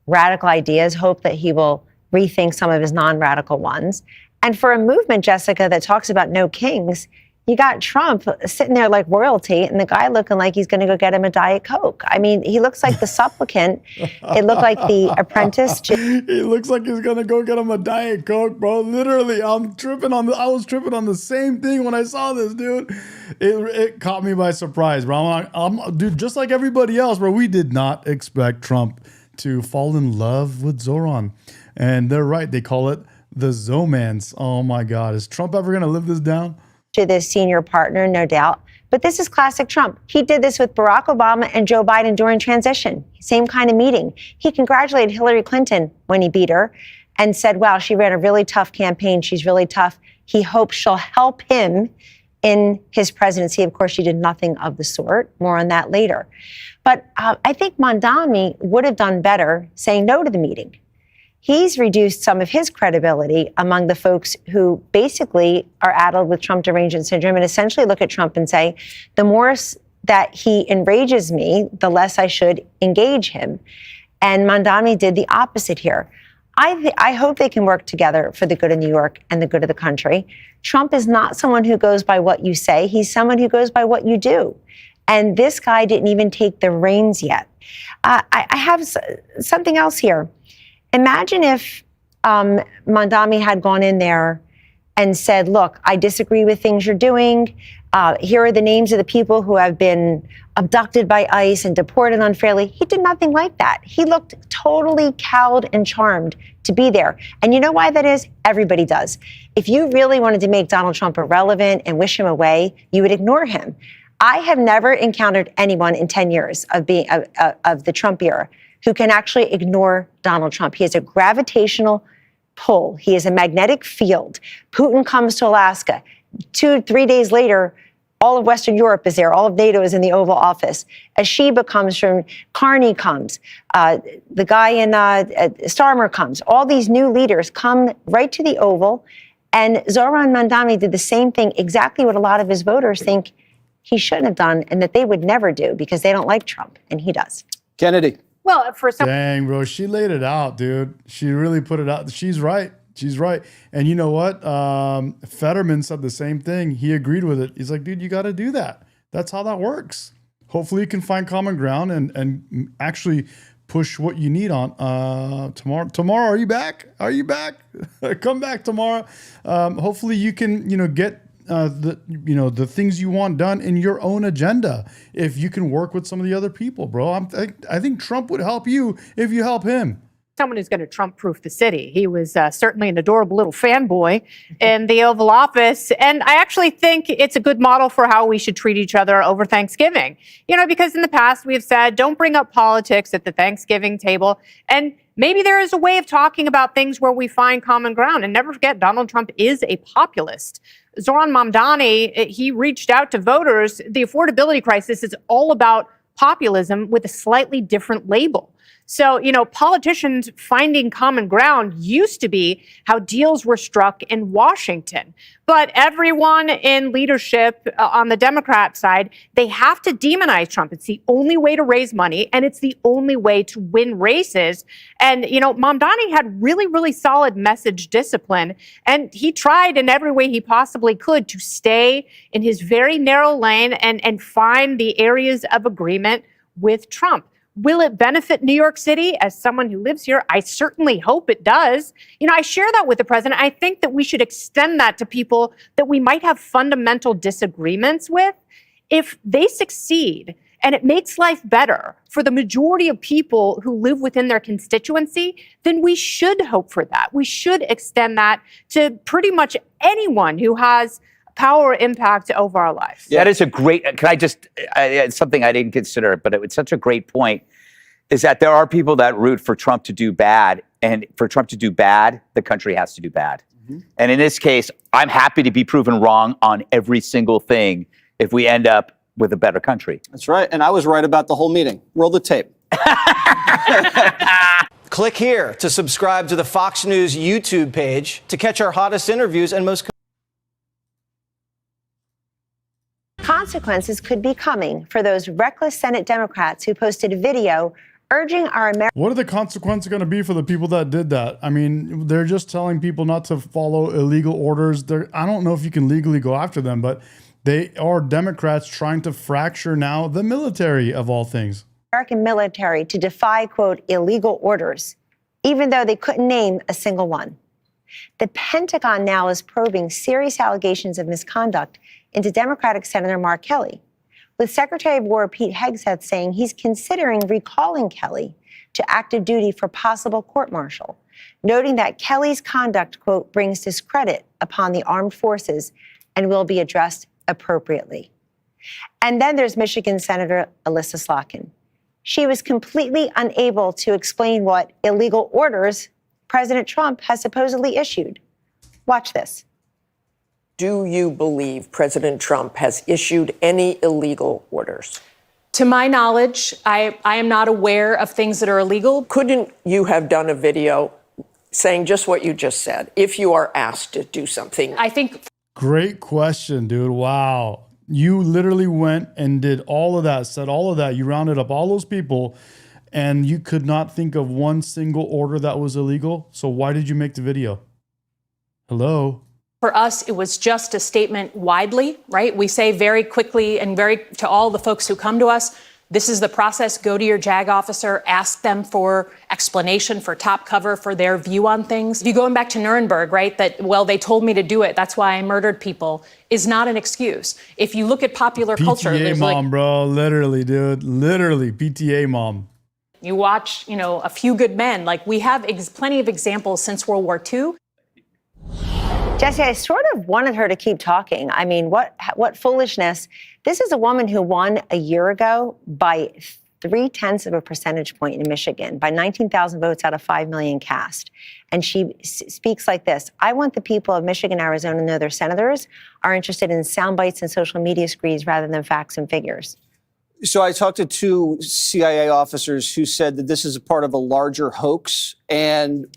radical ideas, hope that he will rethink some of his non-radical ones. And for a movement, Jessica, that talks about no kings, you got Trump sitting there like royalty, and the guy looking like he's going to go get him a Diet Coke. I mean, he looks like the supplicant. It looked like the apprentice. He looks like he's going to go get him a Diet Coke, bro. Literally, I was tripping on the same thing when I saw this, dude. It caught me by surprise, bro. Dude, just like everybody else, bro, we did not expect Trump to fall in love with Zoran. And they're right. They call it the Zomance. Oh, my God. Is Trump ever going to live this down? To this senior partner, no doubt. But this is classic Trump. He did this with Barack Obama and Joe Biden during transition. Same kind of meeting. He congratulated Hillary Clinton when he beat her and said, wow, she ran a really tough campaign. She's really tough. He hopes she'll help him in his presidency. Of course, she did nothing of the sort. More on that later. But I think Mamdani would have done better saying no to the meeting. He's reduced some of his credibility among the folks who basically are addled with Trump derangement syndrome and essentially look at Trump and say, the more that he enrages me, the less I should engage him. And Mamdani did the opposite here. I hope they can work together for the good of New York and the good of the country. Trump is not someone who goes by what you say. He's someone who goes by what you do. And this guy didn't even take the reins yet. I have something else here. Imagine if Mamdani had gone in there and said, look, I disagree with things you're doing. Here are the names of the people who have been abducted by ICE and deported unfairly. He did nothing like that. He looked totally cowed and charmed to be there. And you know why that is? Everybody does. If you really wanted to make Donald Trump irrelevant and wish him away, you would ignore him. I have never encountered anyone in 10 years of being of the Trump era who can actually ignore Donald Trump. He has a gravitational pull. He is a magnetic field. Putin comes to Alaska. 2-3 days later, all of Western Europe is there. All of NATO is in the Oval Office. Ashiba comes from, Carney comes. The guy in Starmer comes. All these new leaders come right to the Oval. And Zoran Mamdani did the same thing, exactly what a lot of his voters think he shouldn't have done and that they would never do because they don't like Trump, and he does. Kennedy. Well, for some. Dang, bro, she laid it out, dude. She really put it out. She's right. She's right. And you know what? Fetterman said the same thing. He agreed with it. He's like, dude, you got to do that. That's how that works. Hopefully you can find common ground and actually push what you need on tomorrow. Tomorrow, are you back? Are you back? Come back tomorrow. Hopefully you can, get the things you want done in your own agenda. If you can work with some of the other people, bro, I think Trump would help you if you help him. Someone who's going to Trump-proof the city. He was certainly an adorable little fanboy in the Oval Office. And I actually think it's a good model for how we should treat each other over Thanksgiving. Because in the past we have said, don't bring up politics at the Thanksgiving table. And maybe there is a way of talking about things where we find common ground. And never forget, Donald Trump is a populist. Zoran Mamdani, he reached out to voters. The affordability crisis is all about populism with a slightly different label. So, politicians finding common ground used to be how deals were struck in Washington. But everyone in leadership on the Democrat side, they have to demonize Trump. It's the only way to raise money, and it's the only way to win races. And, Mamdani had really, really solid message discipline, and he tried in every way he possibly could to stay in his very narrow lane and find the areas of agreement with Trump. Will it benefit New York City? As someone who lives here, I certainly hope it does. I share that with the president. I think that we should extend that to people that we might have fundamental disagreements with. If they succeed and it makes life better for the majority of people who live within their constituency, then we should hope for that. We should extend that to pretty much anyone who has power or impact over our lives. That is a great, can I just, it's something I didn't consider, but it's such a great point, is that there are people that root for Trump to do bad, and for Trump to do bad, the country has to do bad. And in this case, I'm happy to be proven wrong on every single thing if we end up with a better country. That's right. And I was right about the whole meeting. Roll the tape. Click here to subscribe to the Fox News YouTube page to catch our hottest interviews and most Consequences could be coming for those reckless Senate Democrats who posted a video urging our American. What are the consequences going to be for the people that did that? I mean, they're just telling people not to follow illegal orders. I don't know if you can legally go after them, but they are Democrats trying to fracture now the military of all things. American military to defy, quote, illegal orders, even though they couldn't name a single one. The Pentagon now is probing serious allegations of misconduct into Democratic Senator Mark Kelly, with Secretary of War Pete Hegseth saying he's considering recalling Kelly to active duty for possible court-martial, noting that Kelly's conduct, quote, brings discredit upon the armed forces and will be addressed appropriately. And then there's Michigan Senator Alyssa Slotkin. She was completely unable to explain what illegal orders President Trump has supposedly issued. Watch this. Do you believe President Trump has issued any illegal orders? To my knowledge, I am not aware of things that are illegal. Couldn't you have done a video saying just what you just said if you are asked to do something? I think. Great question, dude. Wow. You literally went and did all of that, said all of that. You rounded up all those people, and you could not think of one single order that was illegal. So why did you make the video? Hello? For us, it was just a statement widely, right? We say very quickly and to all the folks who come to us, this is the process. Go to your JAG officer, ask them for explanation, for top cover, for their view on things. If you going back to Nuremberg, right, that, well, they told me to do it, that's why I murdered people, is not an excuse. If you look at popular culture, PTA mom, bro, literally, dude, literally, PTA mom. You watch, a few good men. Like, we have plenty of examples since World War II. Jesse, I sort of wanted her to keep talking. I mean, what foolishness. This is a woman who won a year ago by 0.3 of a percentage point in Michigan, by 19,000 votes out of 5 million cast. And she speaks like this. I want the people of Michigan, Arizona to know their senators are interested in sound bites and social media screeds rather than facts and figures. So I talked to 2 CIA officers who said that this is a part of a larger hoax, and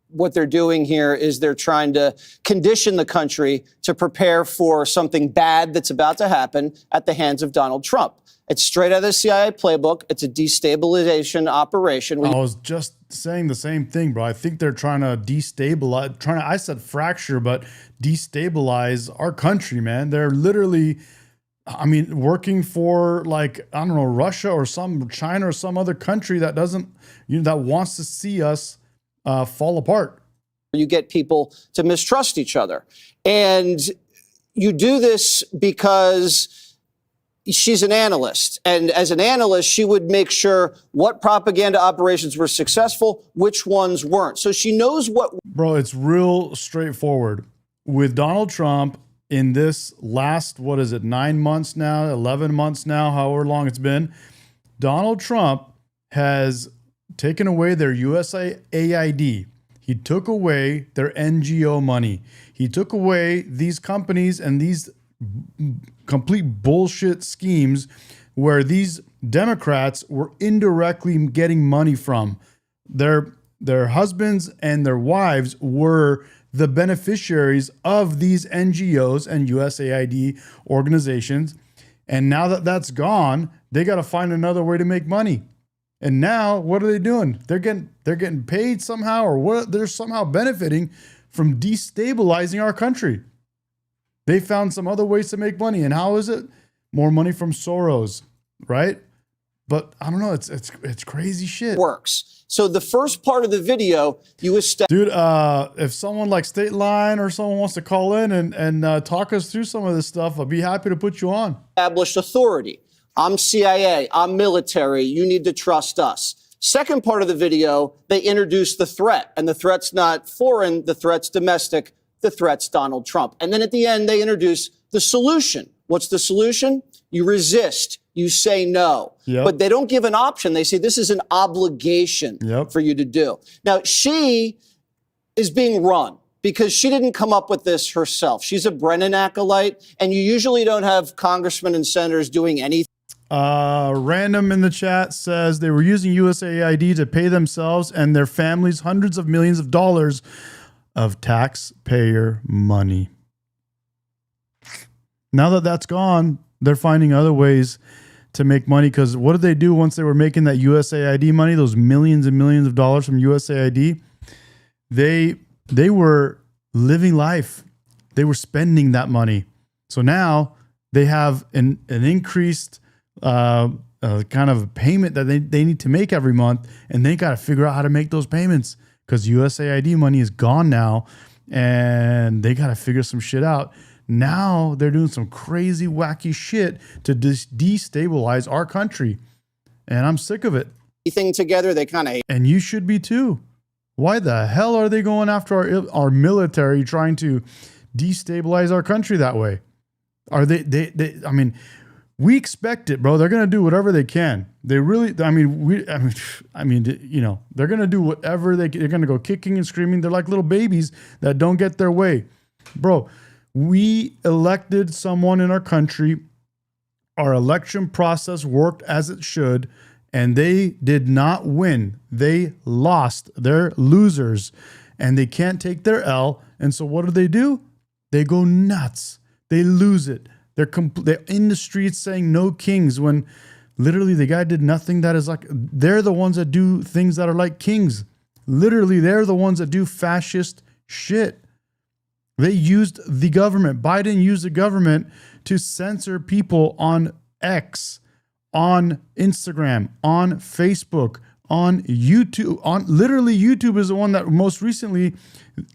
what they're doing here is they're trying to condition the country to prepare for something bad that's about to happen at the hands of Donald Trump. It's straight out of the CIA playbook. It's a destabilization operation. I was just saying the same thing, bro. I think they're trying to destabilize, I said fracture, but destabilize our country, man. They're literally, working for Russia or China or some other country that doesn't, that wants to see us fall apart. You get people to mistrust each other. And you do this because she's an analyst. And as an analyst, she would make sure what propaganda operations were successful, which ones weren't. So she knows what. Bro, it's real straightforward. With Donald Trump in this last, 9 months now, 11 months now, however long it's been, Donald Trump has taken away their USAID. He took away their NGO money. He took away these companies and these complete bullshit schemes where these Democrats were indirectly getting money from. Their husbands and their wives were the beneficiaries of these NGOs and USAID organizations. And now that that's gone, they got to find another way to make money. And now what are they doing? They're getting paid somehow, or what? They're somehow benefiting from destabilizing our country. They found some other ways to make money. And how is it? More money from Soros, right? But I don't know. It's crazy shit. Works. So the first part of the video, you establish. Dude, if someone like State Line or someone wants to call in and talk us through some of this stuff, I'd be happy to put you on. Established authority. I'm CIA. I'm military. You need to trust us. Second part of the video, they introduce the threat. And the threat's not foreign. The threat's domestic. The threat's Donald Trump. And then at the end, they introduce the solution. What's the solution? You resist. You say no. Yep. But they don't give an option. They say this is an obligation for you to do. Now, she is being run because she didn't come up with this herself. She's a Brennan acolyte, and you usually don't have congressmen and senators doing anything. Random in the chat says they were using USAID to pay themselves and their families hundreds of millions of dollars of taxpayer money. Now that that's gone, they're finding other ways to make money, because what did they do once they were making that USAID money, those millions and millions of dollars from USAID? They were living life. They were spending that money. So now they have an increased kind of payment that they need to make every month, and they got to figure out how to make those payments because USAID money is gone now, and they got to figure some shit out. Now they're doing some crazy, wacky shit to destabilize our country. And I'm sick of it. Anything together, they kind of. And you should be too. Why the hell are they going after our military, trying to destabilize our country that way? Are they I mean, we expect it, bro. They're going to do whatever they can. They really, you know, they're going to do whatever they're going to go kicking and screaming. They're like little babies that don't get their way. Bro, we elected someone in our country. Our election process worked as it should, and they did not win. They lost. They're losers, and they can't take their L. And so what do? They go nuts. They lose it. They're in the streets saying no kings when literally the guy did nothing that is like, they're the ones that do things that are like kings. Literally, they're the ones that do fascist shit. They used the government. Biden used the government to censor people on X, on Instagram, on Facebook, on YouTube. On YouTube is the one that most recently,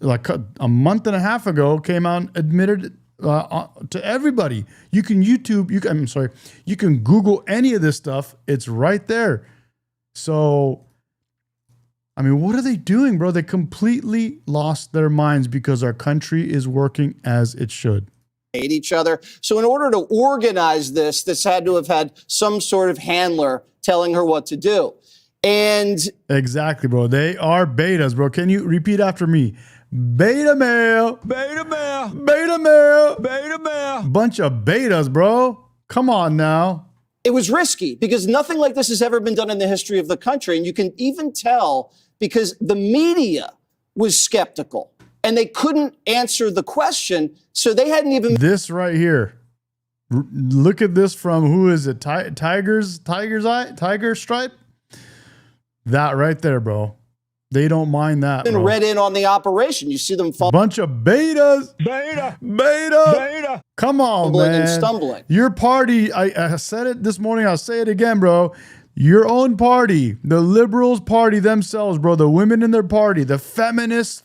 like a month and a half ago, came out and admitted to everybody. You can you can Google any of this stuff. It's right there. So, I mean, what are they doing, bro? They completely lost their minds because our country is working as it should. Hate each other. So in order to organize this had to have had some sort of handler telling her what to do. And exactly, bro. They are betas, bro. Can you repeat after me? Beta male. Beta male. Beta male. Beta male. Bunch of betas, bro. Come on now. It was risky because nothing like this has ever been done in the history of the country. And you can even tell because the media was skeptical and they couldn't answer the question. So they hadn't even. This right here. Look at this from, who is it? Tiger's eye? Tiger stripe? That right there, bro. They don't mind that. Been read in on the operation. You see them fall. Bunch of betas. Beta. Come on, man. And stumbling. Your party, I said it this morning. I'll say it again, bro. Your own party, the liberals party themselves, bro. The women in their party, the feminists,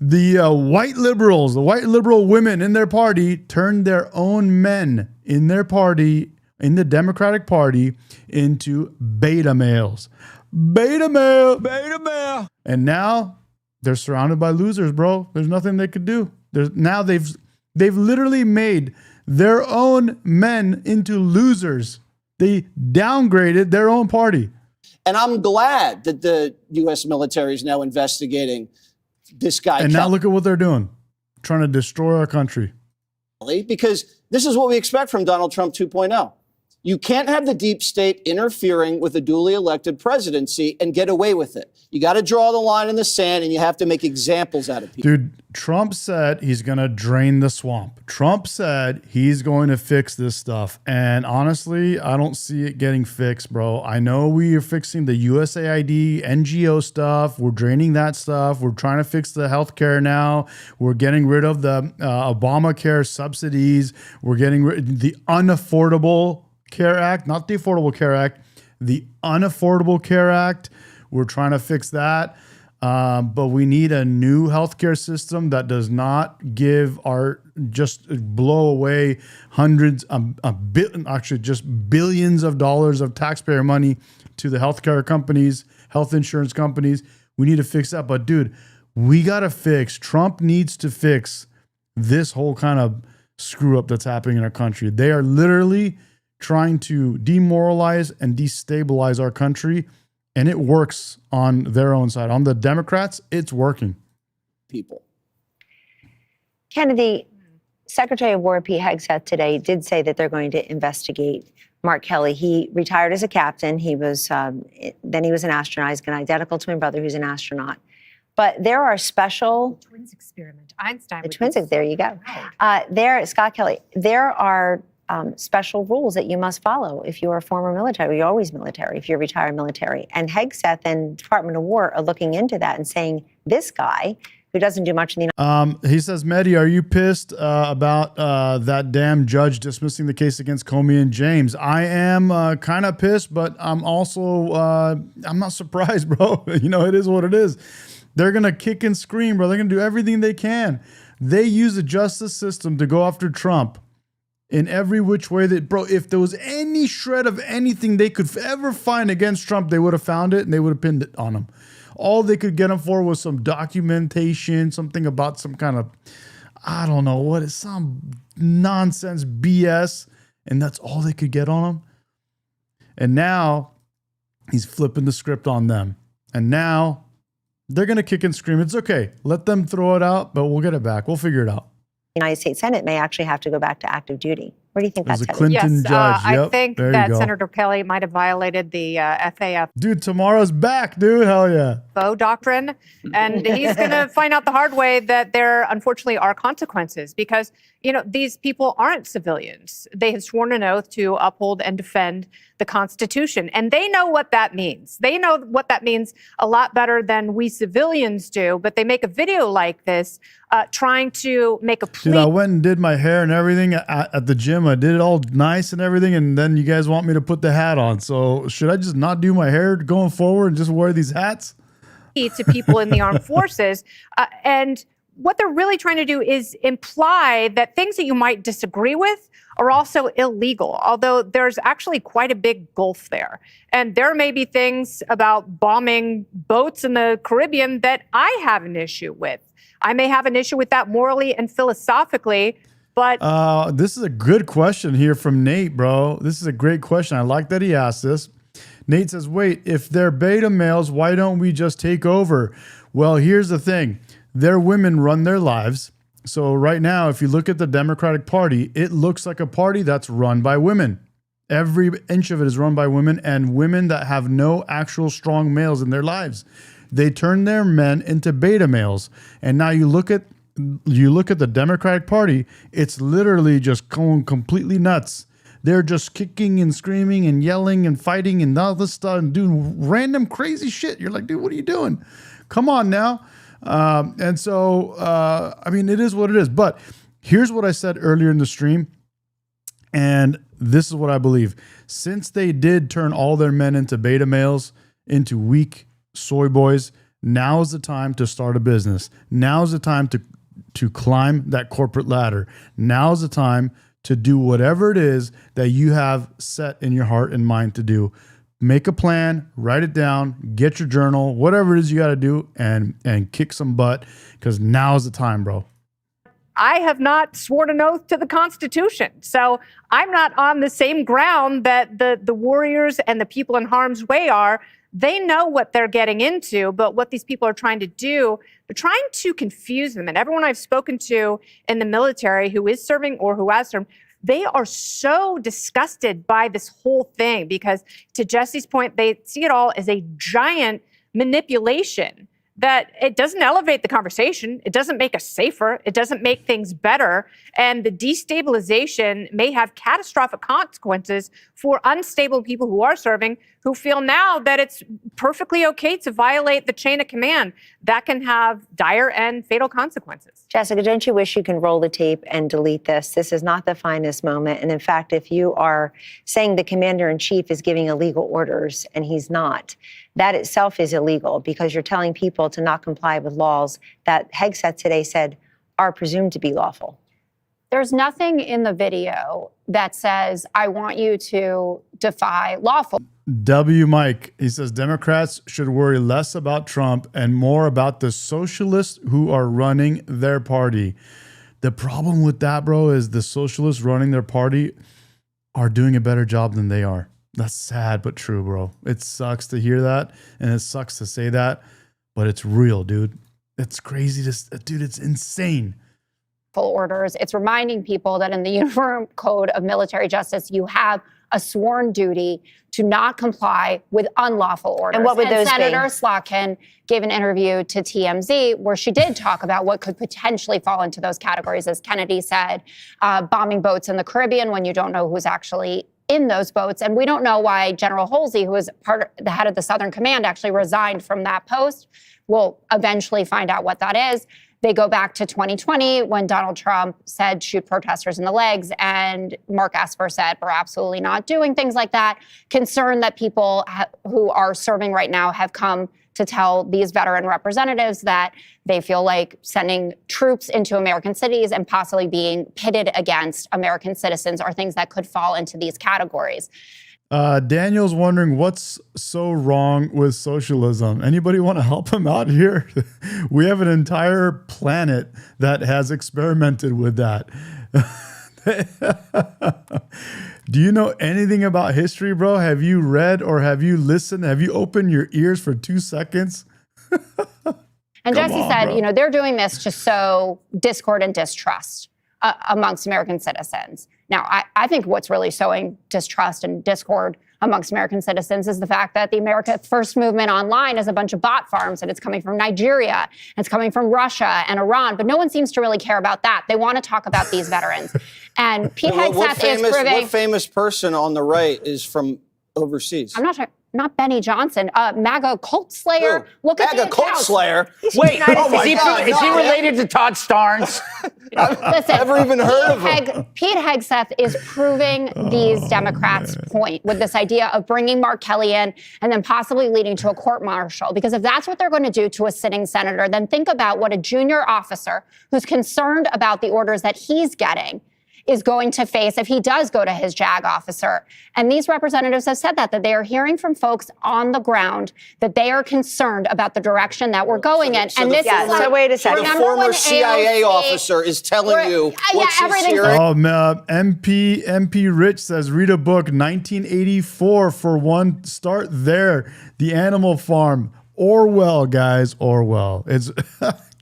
the white liberals, the white liberal women in their party turned their own men in their party, in the Democratic Party, into beta males. Beta male. And now they're surrounded by losers, bro. There's nothing they could do. Now they've literally made their own men into losers. They downgraded their own party. And I'm glad that the U.S. military is now investigating this guy. And now look at what they're doing, trying to destroy our country. Because this is what we expect from Donald Trump 2.0. You can't have the deep state interfering with a duly elected presidency and get away with it. You got to draw the line in the sand, and you have to make examples out of people. Dude, Trump said he's going to drain the swamp. Trump said he's going to fix this stuff. And honestly, I don't see it getting fixed, bro. I know we are fixing the USAID, NGO stuff. We're draining that stuff. We're trying to fix the healthcare now. We're getting rid of the Obamacare subsidies. We're getting rid of the Unaffordable Care Act, not the Affordable Care Act, the Unaffordable Care Act. We're trying to fix that. But we need a new healthcare system that does not give just blow away hundreds, actually just billions of dollars of taxpayer money to the healthcare companies, health insurance companies. We need to fix that. But dude, we got to fix, Trump needs to fix this whole kind of screw up that's happening in our country. They are literally trying to demoralize and destabilize our country. And it works on their own side. On the Democrats, it's working. People. Kennedy, Secretary of War Pete Hegseth today did say that they're going to investigate Mark Kelly. He retired as a captain. He was then he was an astronaut. He's got an identical twin brother who's an astronaut. But there are special twins experiment. Einstein. The twins. There you go. Scott Kelly. There are special rules that you must follow if you are former military. You're always military if you're retired military. And Hegseth and Department of War are looking into that and saying this guy who doesn't do much in the he says, Medi, are you pissed about that damn judge dismissing the case against Comey and James? I am kind of pissed, but I'm also I'm not surprised, bro. You know, it is what it is. They're gonna kick and scream, bro. They're gonna do everything they can. They use the justice system to go after Trump in every which way that, bro, if there was any shred of anything they could ever find against Trump, they would have found it and they would have pinned it on him. All they could get him for was some documentation, something about some kind of, I don't know what, it's some nonsense BS. And that's all they could get on him. And now he's flipping the script on them. And now they're going to kick and scream. It's okay. Let them throw it out, but we'll get it back. We'll figure it out. United States Senate may actually have to go back to active duty. Where do you think that's headed? Clinton judge. I think there that Senator Kelly might have violated the FAF. Dude, tomorrow's back, dude. Hell yeah. Doctrine. And he's going to find out the hard way that there unfortunately are consequences because, you know, these people aren't civilians. They have sworn an oath to uphold and defend the Constitution. And they know what that means. They know what that means a lot better than we civilians do. But they make a video like this trying to make a plea. Dude, I went and did my hair and everything at the gym. I did it all nice and everything. And then you guys want me to put the hat on. So should I just not do my hair going forward and just wear these hats? To people in the armed forces. And what they're really trying to do is imply that things that you might disagree with are also illegal, although there's actually quite a big gulf there. And there may be things about bombing boats in the Caribbean that I have an issue with. I may have an issue with that morally and philosophically, but... this is a good question here from Nate, bro. This is a great question. I like that he asked this. Nate says, wait, if they're beta males, why don't we just take over? Well, here's the thing. Their women run their lives. So right now, if you look at the Democratic Party, it looks like a party that's run by women. Every inch of it is run by women and women that have no actual strong males in their lives. They turn their men into beta males. And now you look at the Democratic Party, it's literally just going completely nuts. They're just kicking and screaming and yelling and fighting and all this stuff and doing random crazy shit. You're like, dude, what are you doing? Come on now. And so, I mean, it is what it is. But here's what I said earlier in the stream. And this is what I believe. Since they did turn all their men into beta males, into weak soy boys, now is the time to start a business. Now is the time to climb that corporate ladder. Now is the time to do whatever it is that you have set in your heart and mind to do. Make a plan, write it down, get your journal, whatever it is you got to do, and kick some butt, because now is the time, bro. I have not sworn an oath to the Constitution. So I'm not on the same ground that the warriors and the people in harm's way are. They know what they're getting into, but what these people are trying to do, they're trying to confuse them. And everyone I've spoken to in the military who is serving or who has served they are so disgusted by this whole thing because, to Jesse's point, they see it all as a giant manipulation that it doesn't elevate the conversation. It doesn't make us safer. It doesn't make things better. And the destabilization may have catastrophic consequences for unstable people who are serving, who feel now that it's perfectly okay to violate the chain of command. That can have dire and fatal consequences. Jessica, don't you wish you can roll the tape and delete this? This is not the finest moment. And in fact, if you are saying the commander-in-chief is giving illegal orders and he's not, that itself is illegal because you're telling people to not comply with laws that Hegseth today said are presumed to be lawful. There's nothing in the video that says, I want you to defy lawful. W. Mike, he says Democrats should worry less about Trump and more about the socialists who are running their party. The problem with that, bro, is the socialists running their party are doing a better job than they are. That's sad, but true, bro. It sucks to hear that, and it sucks to say that, but it's real, dude. It's crazy dude, it's insane. Orders. It's reminding people that in the Uniform Code of Military Justice, you have a sworn duty to not comply with unlawful orders. And what would those be? Senator Slotkin gave an interview to TMZ where she did talk about what could potentially fall into those categories. As Kennedy said, bombing boats in the Caribbean when you don't know who's actually in those boats. And we don't know why General Halsey, who was the head of the Southern Command, actually resigned from that post. We'll eventually find out what that is. They go back to 2020 when Donald Trump said shoot protesters in the legs, and Mark Esper said we're absolutely not doing things like that. Concerned that people who are serving right now have come to tell these veteran representatives that they feel like sending troops into American cities and possibly being pitted against American citizens are things that could fall into these categories. Daniel's wondering what's so wrong with socialism. Anybody want to help him out here? We have an entire planet that has experimented with that. Do you know anything about history, bro? Have you read or have you listened? Have you opened your ears for 2 seconds? And Jesse said, you know, they're doing this to sow discord and distrust amongst American citizens. Now, I think what's really sowing distrust and discord amongst American citizens is the fact that the America First movement online is a bunch of bot farms, and it's coming from Nigeria, and it's coming from Russia and Iran, but no one seems to really care about that. They want to talk about these veterans. And Pete Hegseth is proving... What famous person on the right is from overseas? I'm not sure. Not Benny Johnson, MAGA cult slayer. Look at MAGA cult slayer. Wait, is he related to Todd Starnes? Listen, never even heard of him. Pete Hegseth is proving these Democrats' point with this idea of bringing Mark Kelly in and then possibly leading to a court-martial. Because if that's what they're going to do to a sitting senator, then think about what a junior officer who's concerned about the orders that he's getting is going to face if he does go to his JAG officer. And these representatives have said that they are hearing from folks on the ground that they are concerned about the So wait a second. The former CIA officer is telling you what she's hearing. Oh, MP Rich says, read a book, 1984 for one. Start there. The Animal Farm. Orwell, guys. Orwell. It's...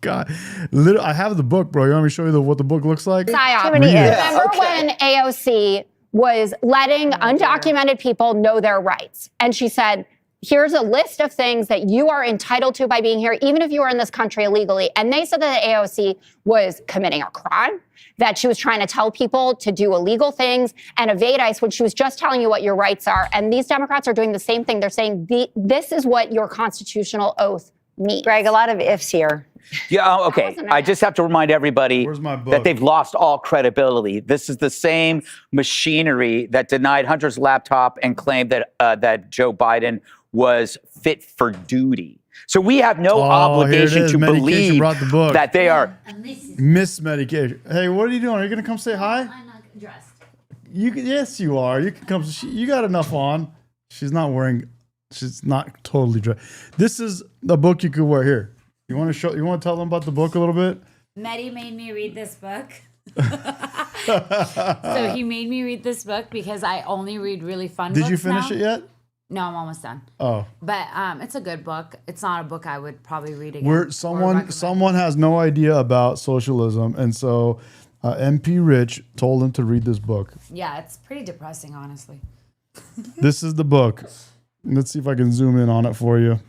God, I have the book, bro. You want me to show you what the book looks like? Remember when AOC was letting undocumented people know their rights? And she said, here's a list of things that you are entitled to by being here, even if you are in this country illegally. And they said that the AOC was committing a crime, that she was trying to tell people to do illegal things and evade ICE when she was just telling you what your rights are. And these Democrats are doing the same thing. They're saying, this is what your constitutional oath means. Greg, a lot of ifs here. Yeah, okay. I just have to remind everybody that they've lost all credibility. This is the same machinery that denied Hunter's laptop and claimed that Joe Biden was fit for duty. So we have no obligation to believe that they are mismedication. Hey, what are you doing? Are you going to come say hi? I'm not dressed. Yes, you are. You can come. You got enough on. She's not totally dressed. This is the book you could wear here. You want to tell them about the book a little bit? Medi made me read this book. So he made me read this book because I only read really fun books. Did you finish it yet? No, I'm almost done. Oh. But it's a good book. It's not a book I would probably read again. Someone has no idea about socialism, and so MP Rich told him to read this book. Yeah, it's pretty depressing, honestly. This is the book. Let's see if I can zoom in on it for you.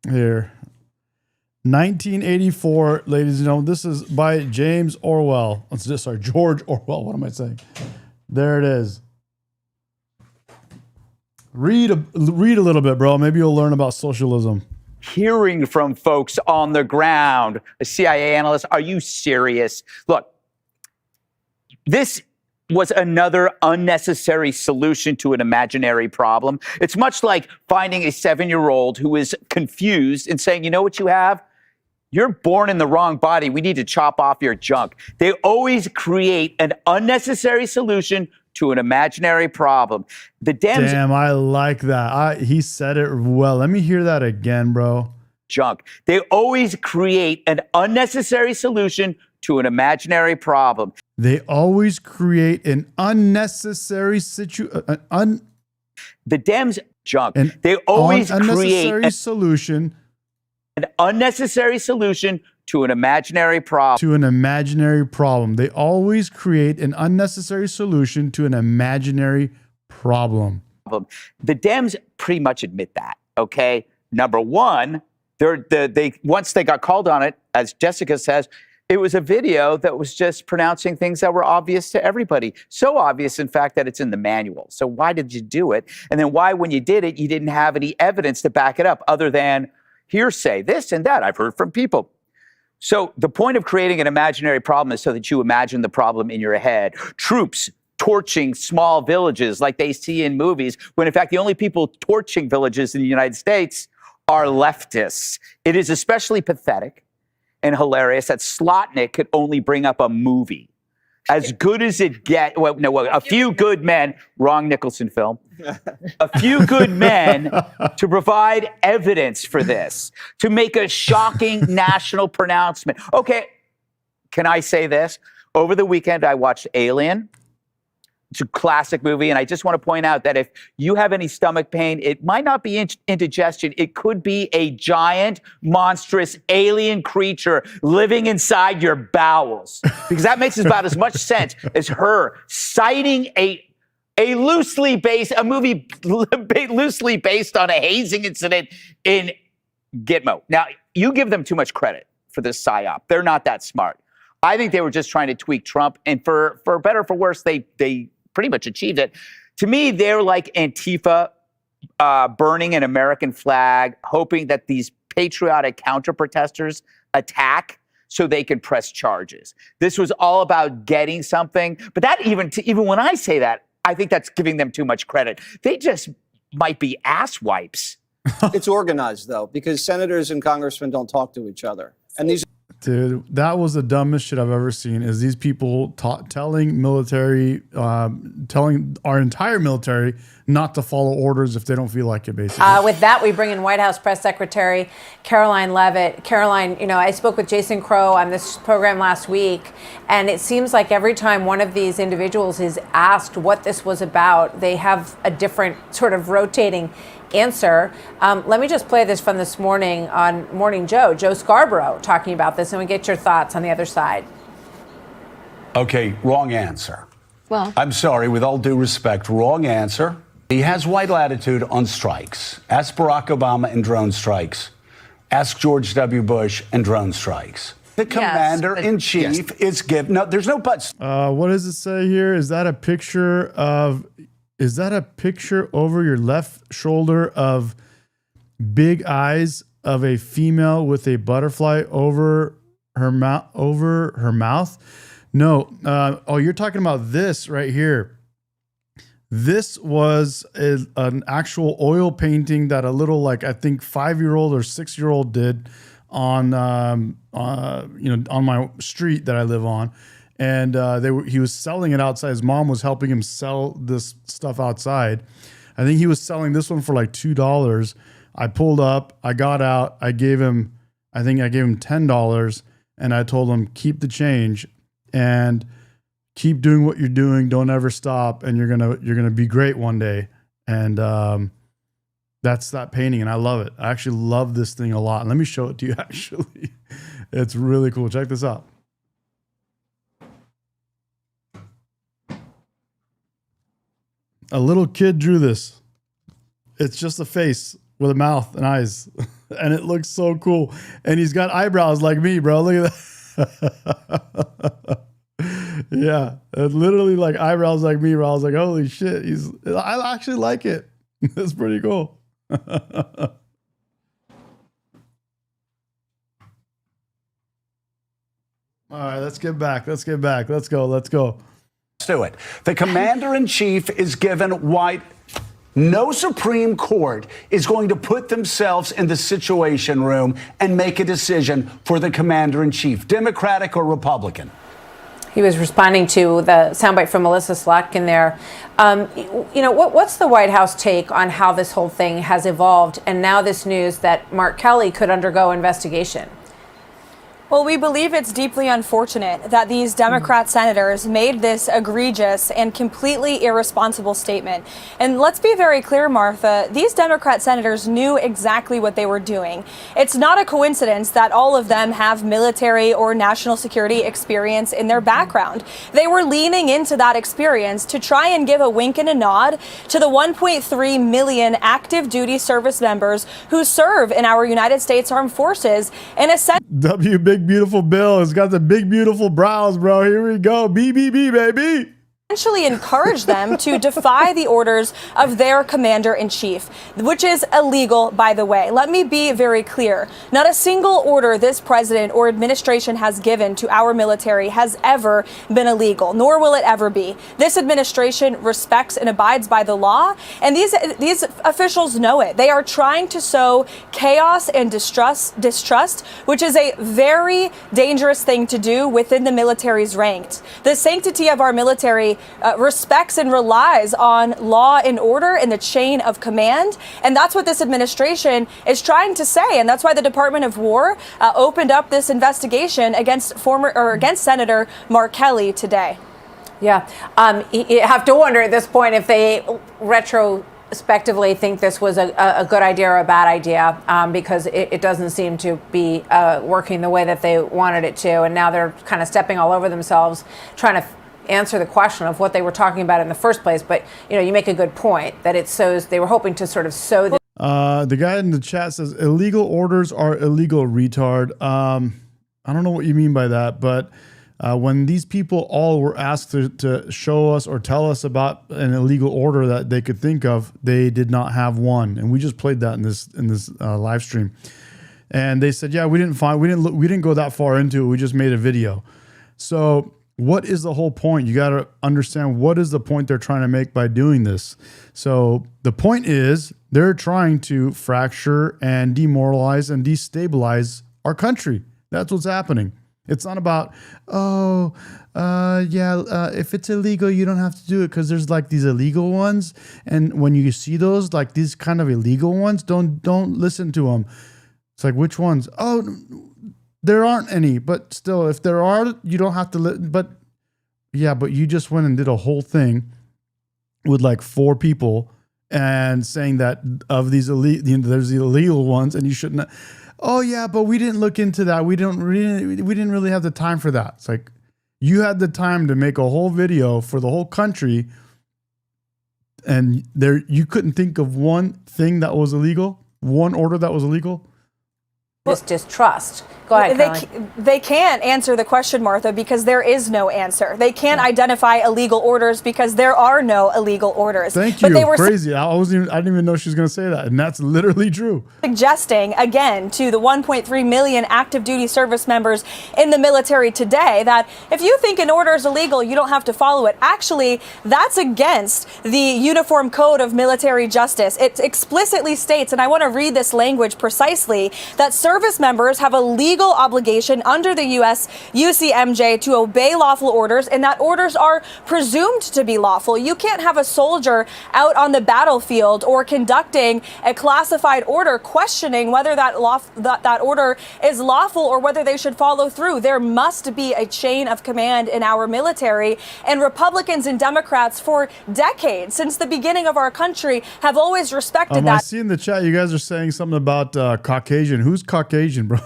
Here. 1984, ladies and gentlemen. This is by James Orwell. George Orwell. What am I saying? There it is. Read a little bit, bro. Maybe you'll learn about socialism. Hearing from folks on the ground, a CIA analyst, are you serious? Look, this was another unnecessary solution to an imaginary problem. It's much like finding a 7-year-old who is confused and saying, you know what you have? You're born in the wrong body. We need to chop off your junk. They always create an unnecessary solution to an imaginary problem. The Dems— Damn, I like that. He said it well. Let me hear that again, bro. Junk. They always create an unnecessary solution to an imaginary problem. They always create an unnecessary situation. The Dems— junk. They always create solution. An unnecessary solution to an imaginary problem. To an imaginary problem. They always create an unnecessary solution to an imaginary problem. The Dems pretty much admit that, okay? Number one, once they got called on it, as Jessica says, it was a video that was just pronouncing things that were obvious to everybody. So obvious, in fact, that it's in the manual. So why did you do it? And then why, when you did it, you didn't have any evidence to back it up other than hearsay, this and that. I've heard from people. So the point of creating an imaginary problem is so that you imagine the problem in your head. Troops torching small villages like they see in movies, when in fact the only people torching villages in the United States are leftists. It is especially pathetic and hilarious that Slotnick could only bring up a movie. As good as it gets, A Few Good Men, wrong Nicholson film. A Few Good Men to provide evidence for this, to make a shocking national pronouncement. Okay, can I say this? Over the weekend, I watched Alien. It's a classic movie, and I just want to point out that if you have any stomach pain, it might not be indigestion. It could be a giant, monstrous alien creature living inside your bowels, because that makes about as much sense as her citing a movie loosely based on a hazing incident in Gitmo. Now, you give them too much credit for this psyop. They're not that smart. I think they were just trying to tweak Trump, and for better or for worse, they pretty much achieved it. To me, they're like Antifa burning an American flag, hoping that these patriotic counter-protesters attack so they can press charges. This was all about getting something. But that even when I say that, I think that's giving them too much credit. They just might be ass wipes. It's organized, though, because senators and congressmen don't talk to each other. And these— Dude, that was the dumbest shit I've ever seen, is these people telling our entire military not to follow orders if they don't feel like it, basically. With that, we bring in White House Press Secretary Karoline Leavitt. Caroline, I spoke with Jason Crow on this program last week, and it seems like every time one of these individuals is asked what this was about, they have a different sort of rotating answer. Let me just play this from this morning on Morning Joe Scarborough talking about this, and we get your thoughts on the other side. Okay, wrong answer. Well, I'm sorry, with all due respect, wrong answer. He has white latitude on strikes. Ask Barack Obama and drone strikes. Ask George W. Bush and drone strikes. The commander-in-chief is given— no, there's no buts. What does it say here? Is that a picture over your left shoulder of big eyes of a female with a butterfly over her mouth? No. You're talking about this right here. This was an actual oil painting that a little, I think 5-year-old or 6-year-old did on my street that I live on. And he was selling it outside. His mom was helping him sell this stuff outside. I think he was selling this one for like $2. I pulled up, I got out, I gave him $10, and I told him, keep the change and keep doing what you're doing. Don't ever stop, and you're gonna be great one day. And that's that painting, and I love it. I actually love this thing a lot. Let me show it to you. Actually, it's really cool. Check this out. A little kid drew this. It's just a face with a mouth and eyes. And it looks so cool. And he's got eyebrows like me, bro. Look at that. Yeah. Literally like eyebrows like me, bro. I was like, holy shit. I actually like it. It's pretty cool. All right, let's get back. Let's go. Let's do it. The commander-in-chief is given white. No Supreme Court is going to put themselves in the Situation Room and make a decision for the commander-in-chief, Democratic or Republican. He was responding to the soundbite from Melissa Slotkin there. What's the White House take on how this whole thing has evolved, and now this news that Mark Kelly could undergo investigation? Well, we believe it's deeply unfortunate that these Democrat senators made this egregious and completely irresponsible statement. And let's be very clear, Martha, these Democrat senators knew exactly what they were doing. It's not a coincidence that all of them have military or national security experience in their background. They were leaning into that experience to try and give a wink and a nod to the 1.3 million active duty service members who serve in our United States Armed Forces in a sense. Big beautiful Bill has got the big beautiful brows, bro. Here we go. BBB, baby. Essentially encourage them to defy the orders of their commander-in-chief, which is illegal, by the way. Let me be very clear. Not a single order this president or administration has given to our military has ever been illegal, nor will it ever be. This administration respects and abides by the law, and these officials know it. They are trying to sow chaos and distrust, which is a very dangerous thing to do within the military's ranks. The sanctity of our military respects and relies on law and order in the chain of command. And that's what this administration is trying to say. And that's why the Department of War opened up this investigation against Senator Mark Kelly today. Yeah. You have to wonder at this point if they retrospectively think this was a good idea or a bad idea, because it doesn't seem to be working the way that they wanted it to. And now they're kind of stepping all over themselves, trying to answer the question of what they were talking about in the first place. But you make a good point that it sows. They were hoping to sort of sow the. The guy in the chat says illegal orders are illegal, retard. I don't know what you mean by that, but when these people all were asked to show us or tell us about an illegal order that they could think of, they did not have one, and we just played that in this live stream. And they said, yeah, we didn't go that far into it. We just made a video. So. What is the whole point? You got to understand what is the point they're trying to make by doing this. So the point is they're trying to fracture and demoralize and destabilize our country. That's what's happening. It's not about, if it's illegal, you don't have to do it, because there's like these illegal ones. And when you see those, like these kind of illegal ones, don't listen to them. It's like, which ones? Oh, there aren't any, but still, if there are, you don't have to. But you just went and did a whole thing with like 4 people and saying that of these there's the illegal ones, and you shouldn't. Oh yeah, but we didn't look into that. We didn't really have the time for that. It's like you had the time to make a whole video for the whole country, and you couldn't think of one thing that was illegal, one order that was illegal. This distrust. Go ahead, Karoline. They can't answer the question, Martha, because there is no answer. They can't identify illegal orders because there are no illegal orders. Thank you. But they were crazy. I didn't even know she was going to say that, and that's literally true. Suggesting again to the 1.3 million active duty service members in the military today that if you think an order is illegal, you don't have to follow it. Actually, that's against the Uniform Code of Military Justice. It explicitly states, and I want to read this language precisely, that service members have a legal obligation under the U.S. UCMJ to obey lawful orders, and that orders are presumed to be lawful. You can't have a soldier out on the battlefield or conducting a classified order questioning whether that order is lawful or whether they should follow through. There must be a chain of command in our military, and Republicans and Democrats for decades, since the beginning of our country, have always respected that. I see in the chat you guys are saying something about Caucasian. Who's Caucasian, bro?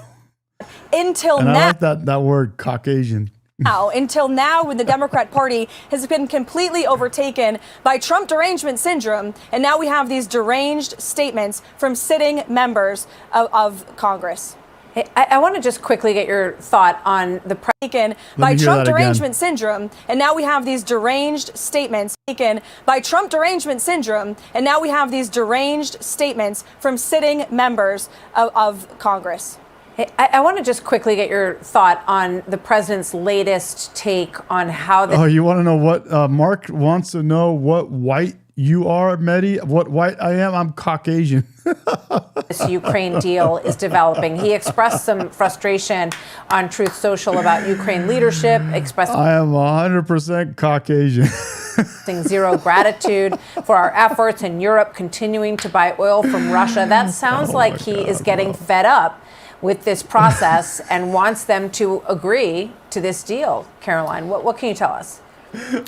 Until and now. I like that word, Caucasian. Until now, when the Democrat Party has been completely overtaken by Trump derangement syndrome, and now we have these deranged statements from sitting members of Congress. I want to just quickly get your thought on the taken by Trump derangement syndrome, and now we have these deranged statements taken by Trump derangement syndrome, and now we have these deranged statements from sitting members of Congress. I want to just quickly get your thought on the president's latest take on how the. Oh, you want to know what Mark wants to know? What white you are, Medi? What white I am? I'm Caucasian. This Ukraine deal is developing. He expressed some frustration on Truth Social about Ukraine leadership. I am 100% Caucasian. Zero gratitude for our efforts in Europe continuing to buy oil from Russia. That sounds like he is getting fed up with this process and wants them to agree to this deal. Karoline, what can you tell us?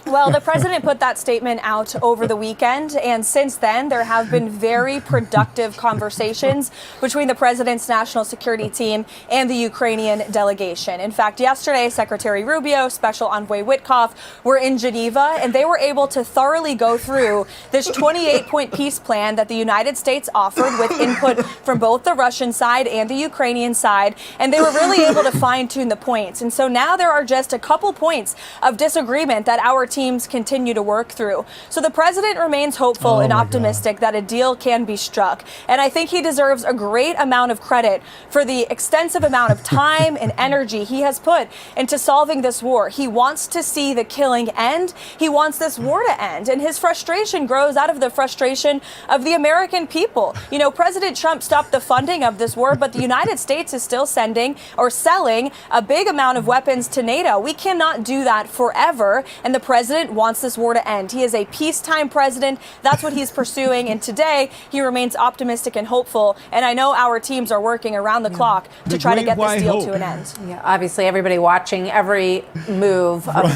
Well, the president put that statement out over the weekend, and since then there have been very productive conversations between the president's national security team and the Ukrainian delegation. In fact, yesterday, Secretary Rubio, Special Envoy Witkoff were in Geneva, and they were able to thoroughly go through this 28-point peace plan that the United States offered with input from both the Russian side and the Ukrainian side, and they were really able to fine-tune the points. And so now there are just a couple points of disagreement that our teams continue to work through. So the president remains hopeful and optimistic that a deal can be struck. And I think he deserves a great amount of credit for the extensive amount of time and energy he has put into solving this war. He wants to see the killing end. He wants this war to end. And his frustration grows out of the frustration of the American people. You know, President Trump stopped the funding of this war, but the United States is still sending or selling a big amount of weapons to NATO. We cannot do that forever. And the president wants this war to end. He is a peacetime president. That's what he's pursuing. And today, he remains optimistic and hopeful. And I know our teams are working around the clock to try to get this deal to an end. Yeah, obviously, everybody watching every move of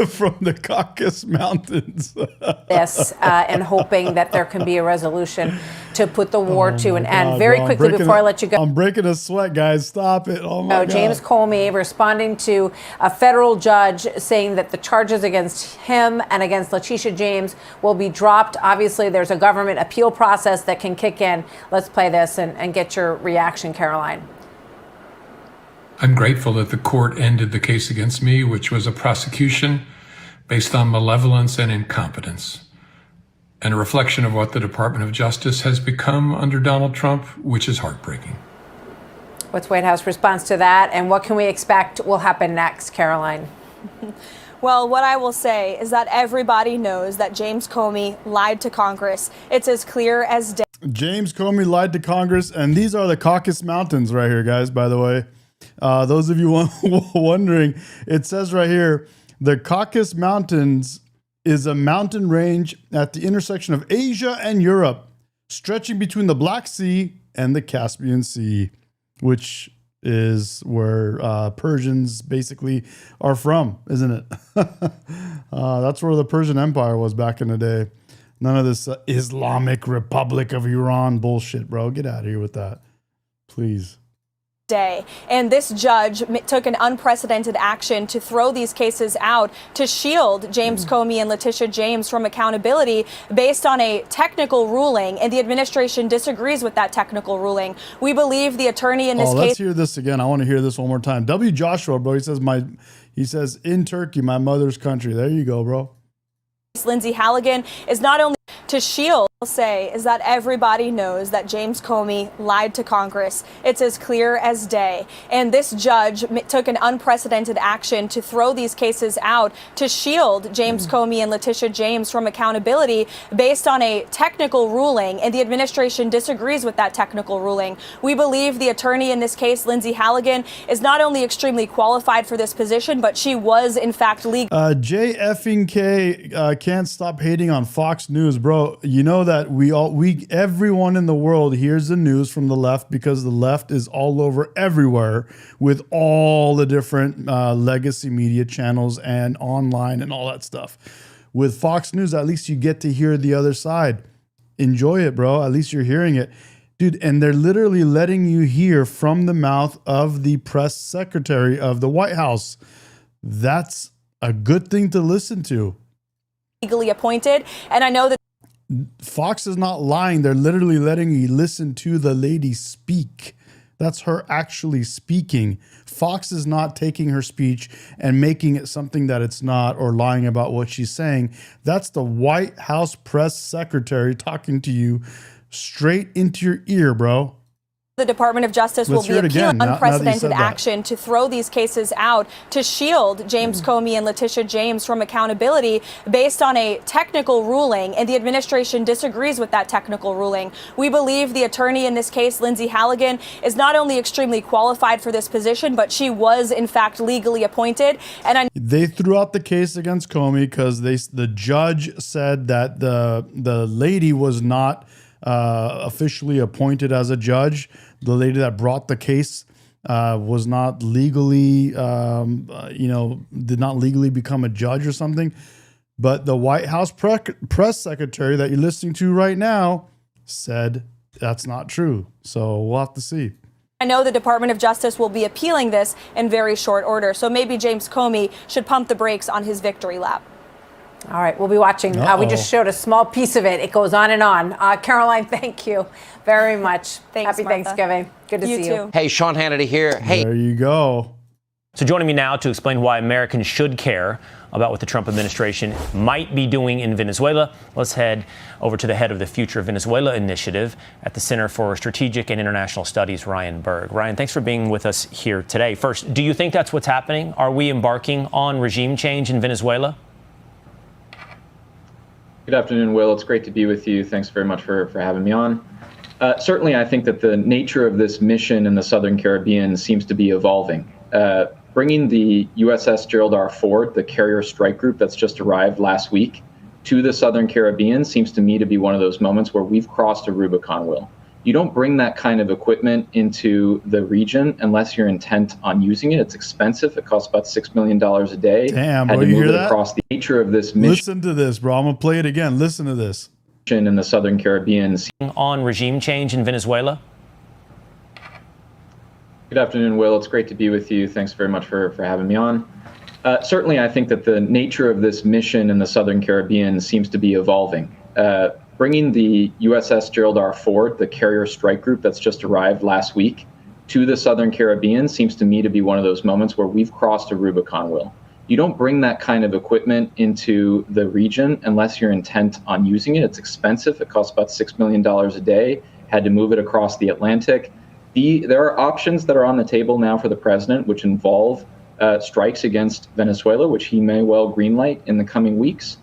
from the Caucasus Mountains. this and hoping that there can be a resolution to put the war to an end. Very quickly before I let you go. I'm breaking a sweat, guys. Stop it. Oh, my God. James Comey responding to a federal judge saying that the charges against him and against Letitia James will be dropped. Obviously, there's a government appeal process that can kick in. Let's play this and get your reaction, Karoline. I'm grateful that the court ended the case against me, which was a prosecution based on malevolence and incompetence, and a reflection of what the Department of Justice has become under Donald Trump, which is heartbreaking. What's White House response to that, and what can we expect will happen next, Karoline? Well, what I will say is that everybody knows that James Comey lied to Congress. It's as clear as day. James Comey lied to Congress, and these are the Caucasus Mountains right here, guys, by the way. Those of you wondering, it says right here, the Caucasus Mountains is a mountain range at the intersection of Asia and Europe, stretching between the Black Sea and the Caspian Sea, which is where Persians basically are from, isn't it? That's where the Persian Empire was back in the day. None of this Islamic Republic of Iran bullshit, bro. Get out of here with that, please. Day. And this judge took an unprecedented action to throw these cases out to shield James Comey and Letitia James from accountability based on a technical ruling, and the administration disagrees with that technical ruling. We believe the attorney in this case. Let's hear this again. I want to hear this one more time. W. Joshua, bro. He says in Turkey, my mother's country. There you go, bro. Lindsay Halligan is not only to shield, I'll say, is that everybody knows that James Comey lied to Congress. It's as clear as day. And this judge took an unprecedented action to throw these cases out to shield James Comey and Letitia James from accountability based on a technical ruling, and the administration disagrees with that technical ruling. We believe the attorney in this case, Lindsay Halligan, is not only extremely qualified for this position, but she was in fact legal. JFK can't stop hating on Fox News, bro. You know that everyone in the world hears the news from the left because the left is all over everywhere with all the different legacy media channels and online and all that stuff. With Fox News, at least you get to hear the other side. Enjoy it, bro. At least you're hearing it. Dude, and they're literally letting you hear from the mouth of the press secretary of the White House. That's a good thing to listen to. Legally appointed, and I know that Fox is not lying. They're literally letting you listen to the lady speak. That's her actually speaking. Fox is not taking her speech and making it something that it's not or lying about what she's saying. That's the White House press secretary talking to you straight into your ear, bro. the Department of Justice will be appealing unprecedented action to throw these cases out to shield James Comey and Letitia James from accountability based on a technical ruling, and the administration disagrees with that technical ruling. We believe the attorney in this case, Lindsay Halligan, is not only extremely qualified for this position, but she was in fact legally appointed. And they threw out the case against Comey because the judge said that the lady was not officially appointed as a judge. The lady that brought the case was not legally, did not legally become a judge or something. But the White House press secretary that you're listening to right now said that's not true. So we'll have to see. I know the Department of Justice will be appealing this in very short order. So maybe James Comey should pump the brakes on his victory lap. All right, we'll be watching. We just showed a small piece of it. It goes on and on. Karoline, thank you very much. Thanks, Happy Martha. Thanksgiving. Good to see you. Hey, Sean Hannity here. Hey. There you go. So joining me now to explain why Americans should care about what the Trump administration might be doing in Venezuela, let's head over to the head of the Future Venezuela Initiative at the Center for Strategic and International Studies, Ryan Berg. Ryan, thanks for being with us here today. First, do you think that's what's happening? Are we embarking on regime change in Venezuela? Good afternoon, Will. It's great to be with you. Thanks very much for having me on. Certainly, I think that the nature of this mission in the Southern Caribbean seems to be evolving. Bringing the USS Gerald R. Ford, the carrier strike group that's just arrived last week, to the Southern Caribbean seems to me to be one of those moments where we've crossed a Rubicon, Will. You don't bring that kind of equipment into the region unless you're intent on using it. It's expensive. It costs about $6 million a day. Damn, Had bro, to you move hear it that? across the nature of this mission. Listen to this, bro. I'm going to play it again. Listen to this. In the Southern Caribbean. On regime change in Venezuela? Good afternoon, Will. It's great to be with you. Thanks very much for having me on. Certainly, I think that the nature of this mission in the Southern Caribbean seems to be evolving. Bringing the USS Gerald R. Ford, the carrier strike group that's just arrived last week, to the Southern Caribbean seems to me to be one of those moments where we've crossed a Rubicon, Will. You don't bring that kind of equipment into the region unless you're intent on using it. It's expensive. It costs about $6 million a day. Had to move it across the Atlantic. There are options that are on the table now for the president, which involve strikes against Venezuela, which he may well greenlight in the coming weeks.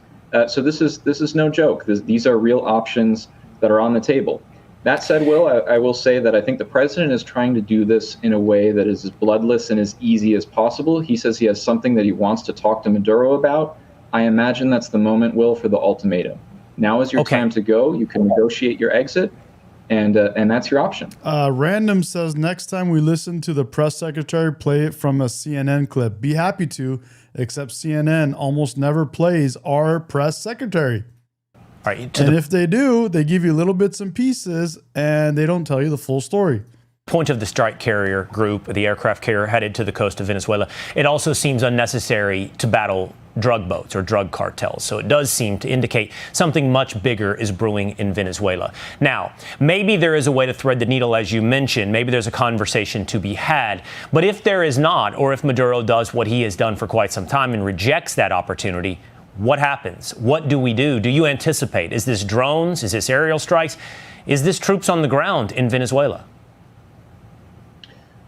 So this is no joke. These are real options that are on the table. That said, Will, I will say that I think the president is trying to do this in a way that is as bloodless and as easy as possible. He says he has something that he wants to talk to Maduro about. I imagine that's the moment, Will, for the ultimatum. Now is your time to go. You can negotiate your exit, and that's your option. Random says, next time we listen to the press secretary, play it from a CNN clip. Be happy to, except CNN almost never plays our press secretary. Right, and if they do, they give you little bits and pieces, and they don't tell you the full story. Point of the strike carrier group, the aircraft carrier headed to the coast of Venezuela, it also seems unnecessary to battle drug boats or drug cartels. So it does seem to indicate something much bigger is brewing in Venezuela. Now, maybe there is a way to thread the needle, as you mentioned. Maybe there's a conversation to be had. But if there is not, or if Maduro does what he has done for quite some time and rejects that opportunity, what happens? What do we do? Do you anticipate? Is this drones? Is this aerial strikes? Is this troops on the ground in Venezuela?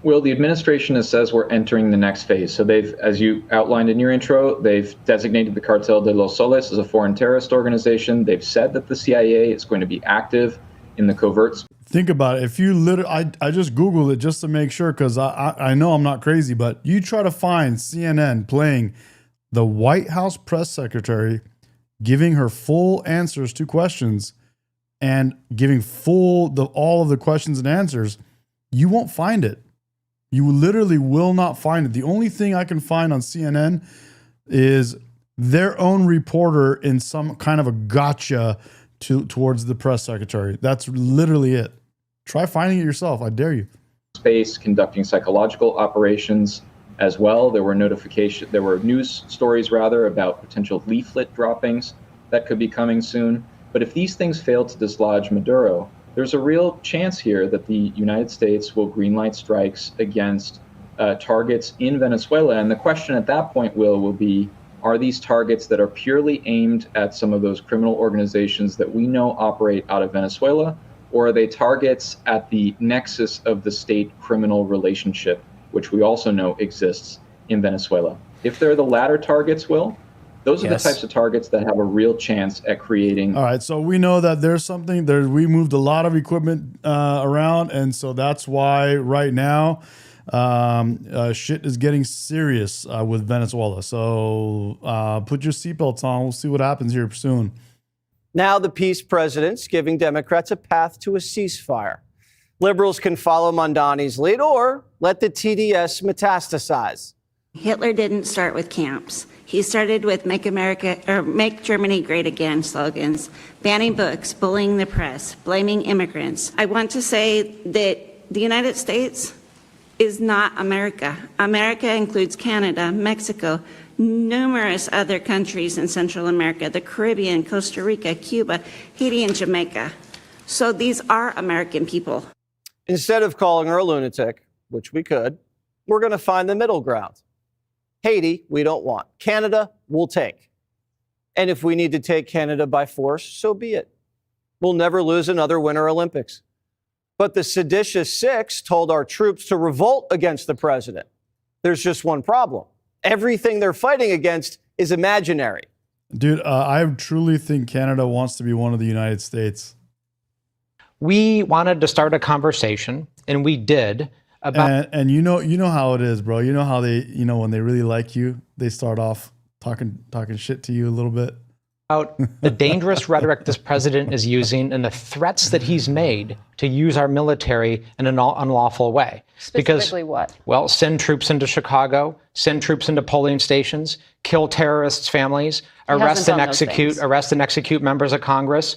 Well, the administration says we're entering the next phase. So they've, as you outlined in your intro, they've designated the Cartel de los Soles as a foreign terrorist organization. They've said that the CIA is going to be active in the coverts. Think about it. If you literally, I just Googled it just to make sure, because I know I'm not crazy, but you try to find CNN playing the White House press secretary giving her full answers to questions and giving all of the questions and answers, you won't find it. You literally will not find it. The only thing I can find on CNN is their own reporter in some kind of a gotcha towards the press secretary. That's literally it. Try finding it yourself. I dare you. Space, conducting psychological operations. as well. There were news stories rather about potential leaflet droppings that could be coming soon. But if these things fail to dislodge Maduro, there's a real chance here that the United States will greenlight strikes against targets in Venezuela. And the question at that point will be, are these targets that are purely aimed at some of those criminal organizations that we know operate out of Venezuela, or are they targets at the nexus of the state-criminal relationship, which we also know exists in Venezuela? If they're the latter targets, those are the types of targets that have a real chance at creating. All right, so we know that there's something there. We moved a lot of equipment around, and so that's why right now shit is getting serious with Venezuela. So put your seatbelts on. We'll see what happens here soon. Now the peace president's giving Democrats a path to a ceasefire. Liberals can follow Mondani's lead or let the TDS metastasize. Hitler didn't start with camps. He started with Make Germany Great Again slogans, banning books, bullying the press, blaming immigrants. I want to say that the United States is not America. America includes Canada, Mexico, numerous other countries in Central America, the Caribbean, Costa Rica, Cuba, Haiti, and Jamaica. So these are American people. Instead of calling her a lunatic, which we could, we're going to find the middle ground. Haiti, we don't want. Canada, we'll take. And if we need to take Canada by force, so be it. We'll never lose another Winter Olympics. But the seditious six told our troops to revolt against the president. There's just one problem. Everything they're fighting against is imaginary. Dude, I truly think Canada wants to be one of the United States. We wanted to start a conversation, and we did. And you know how it is, bro. You know how they, when they really like you, they start off talking shit to you a little bit. About the dangerous rhetoric this president is using and the threats that he's made to use our military in an unlawful way. Specifically what? Well, send troops into Chicago, send troops into polling stations, kill terrorists' families, arrest and execute members of Congress.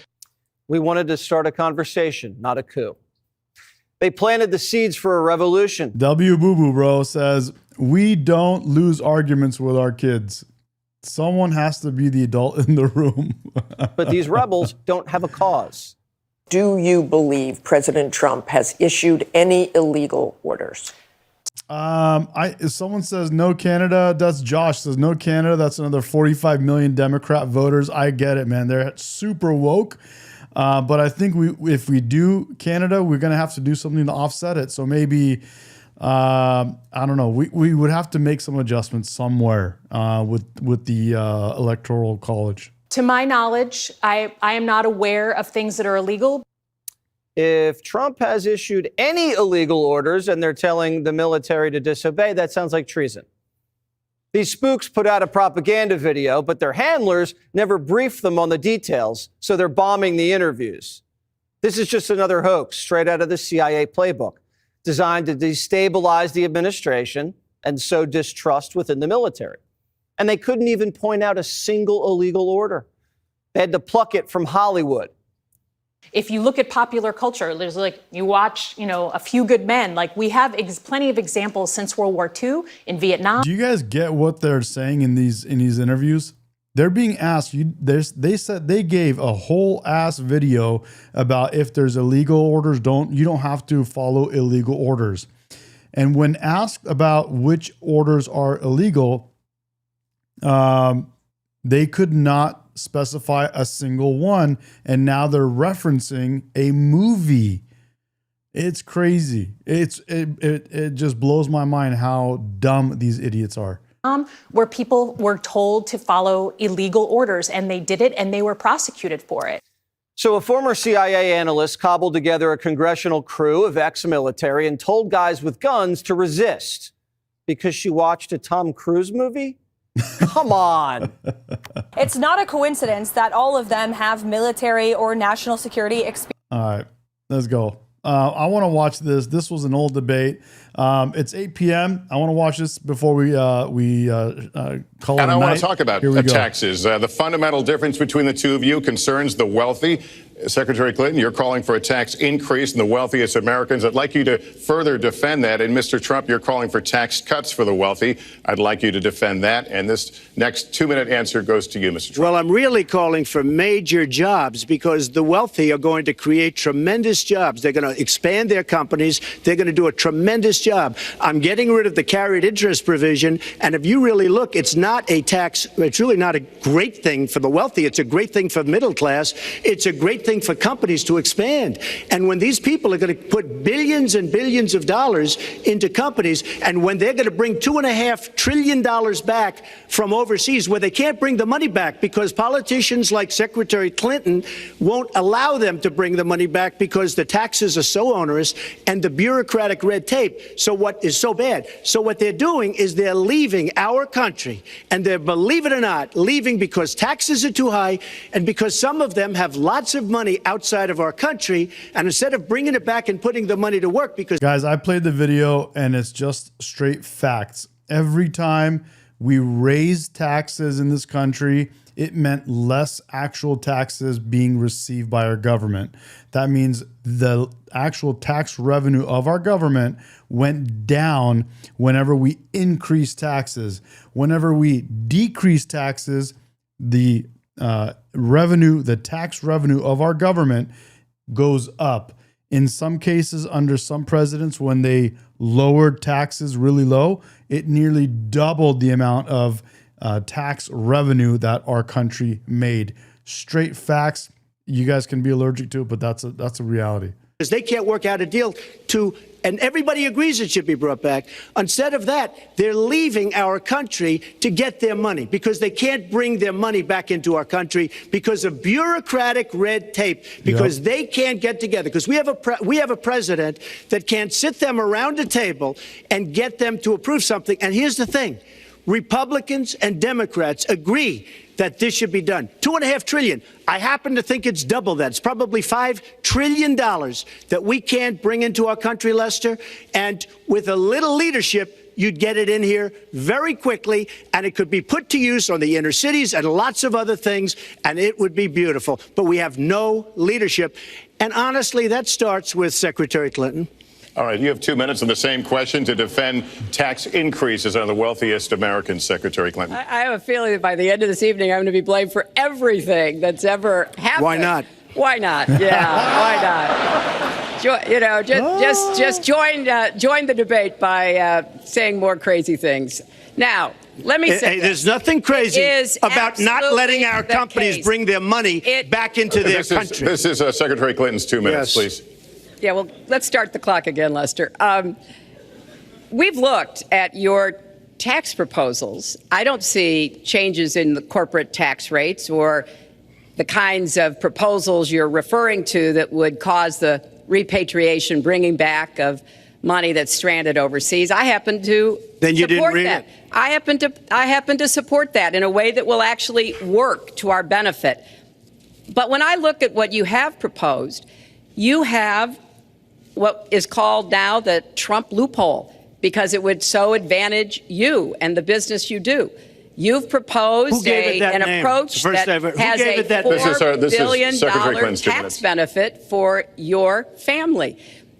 We wanted to start a conversation, not a coup. They planted the seeds for a revolution. W. Boo Boo Bro says, we don't lose arguments with our kids. Someone has to be the adult in the room. But these rebels don't have a cause. Do you believe President Trump has issued any illegal orders? If someone says no Canada, that's Josh says no Canada. That's another 45 million Democrat voters. I get it, man. They're super woke. But I think if we do Canada, we're going to have to do something to offset it. So maybe, I don't know, we would have to make some adjustments somewhere with the Electoral College. To my knowledge, I am not aware of things that are illegal. If Trump has issued any illegal orders and they're telling the military to disobey, that sounds like treason. These spooks put out a propaganda video, but their handlers never briefed them on the details, so they're bombing the interviews. This is just another hoax straight out of the CIA playbook, designed to destabilize the administration and sow distrust within the military. And they couldn't even point out a single illegal order. They had to pluck it from Hollywood. If you look at popular culture, there's you watch, A Few Good Men. We have plenty of examples since World War II in Vietnam. Do you guys get what they're saying in these interviews? They're being asked. They said they gave a whole ass video about if there's illegal orders, you don't have to follow illegal orders. And when asked about which orders are illegal, they could not specify a single one, and now they're referencing a movie. It's crazy. It just blows my mind how dumb these idiots are. Where people were told to follow illegal orders, and they did it, and they were prosecuted for it. So a former CIA analyst cobbled together a congressional crew of ex-military and told guys with guns to resist because she watched a Tom Cruise movie? Come on. It's not a coincidence that all of them have military or national security experience. All right, let's go. I want to watch this. This was an old debate. It's 8 p.m. I want to watch this before we call it a And I want night. to talk about taxes. The fundamental difference between the two of you concerns the wealthy. Secretary Clinton, you're calling for a tax increase in the wealthiest Americans. I'd like you to further defend that. And Mr. Trump, you're calling for tax cuts for the wealthy. I'd like you to defend that. And this next 2-minute answer goes to you, Mr. Trump. Well, I'm really calling for major jobs because the wealthy are going to create tremendous jobs. They're going to expand their companies. They're going to do a tremendous job. I'm getting rid of the carried interest provision. And if you really look, it's not a tax. It's really not a great thing for the wealthy. It's a great thing for the middle class. It's a great thing for companies to expand. And when these people are going to put billions and billions of dollars into companies, and when they're going to bring $2.5 trillion back from overseas, where they can't bring the money back because politicians like Secretary Clinton won't allow them to bring the money back because the taxes are so onerous and the bureaucratic red tape. So what is so bad? So what they're doing is they're leaving our country, and they're, believe it or not, leaving because taxes are too high and because some of them have lots of money outside of our country, and instead of bringing it back and putting the money to work, because Guys, I played the video and it's just straight facts. Every time we raised taxes in this country, it meant less actual taxes being received by our government. That means the actual tax revenue of our government went down whenever we increased taxes. Whenever we decreased taxes, the tax revenue of our government goes up. In some cases, under some presidents, when they lowered taxes really low, it nearly doubled the amount of tax revenue that our country made. Straight facts. You guys can be allergic to it, but that's a reality. because they can't work out a deal to, and everybody agrees it should be brought back. Instead of that, they're leaving our country to get their money because they can't bring their money back into our country because of bureaucratic red tape, because they can't get together, because we have a president that can't sit them around a table and get them to approve something. And here's the thing. Republicans and Democrats agree that this should be done. $2.5 trillion. I happen to think it's double that. It's probably $5 trillion that we can't bring into our country, Lester. And with a little leadership, you'd get it in here very quickly, and it could be put to use on the inner cities and lots of other things, and it would be beautiful. But we have no leadership. And honestly, that starts with Secretary Clinton. All right, you have 2 minutes on the same question to defend tax increases on the wealthiest Americans, Secretary Clinton. I have a feeling that by the end of this evening, I'm going to be blamed for everything that's ever happened. Why not? Why not? Yeah, why not? Just join the debate by saying more crazy things. Now, let me say there's nothing crazy about not letting our companies bring their money back into their country. This is Secretary Clinton's 2 minutes, please. Yeah, well, let's start the clock again, Lester. We've looked at your tax proposals. I don't see changes in the corporate tax rates or the kinds of proposals you're referring to that would cause the repatriation, bringing back of money that's stranded overseas. I happen to support that. I happen to support that in a way that will actually work to our benefit. But when I look at what you have proposed, you have what is called now the Trump loophole, because it would so advantage you and the business you do. You've proposed an approach that has a $4 billion tax benefit for your family.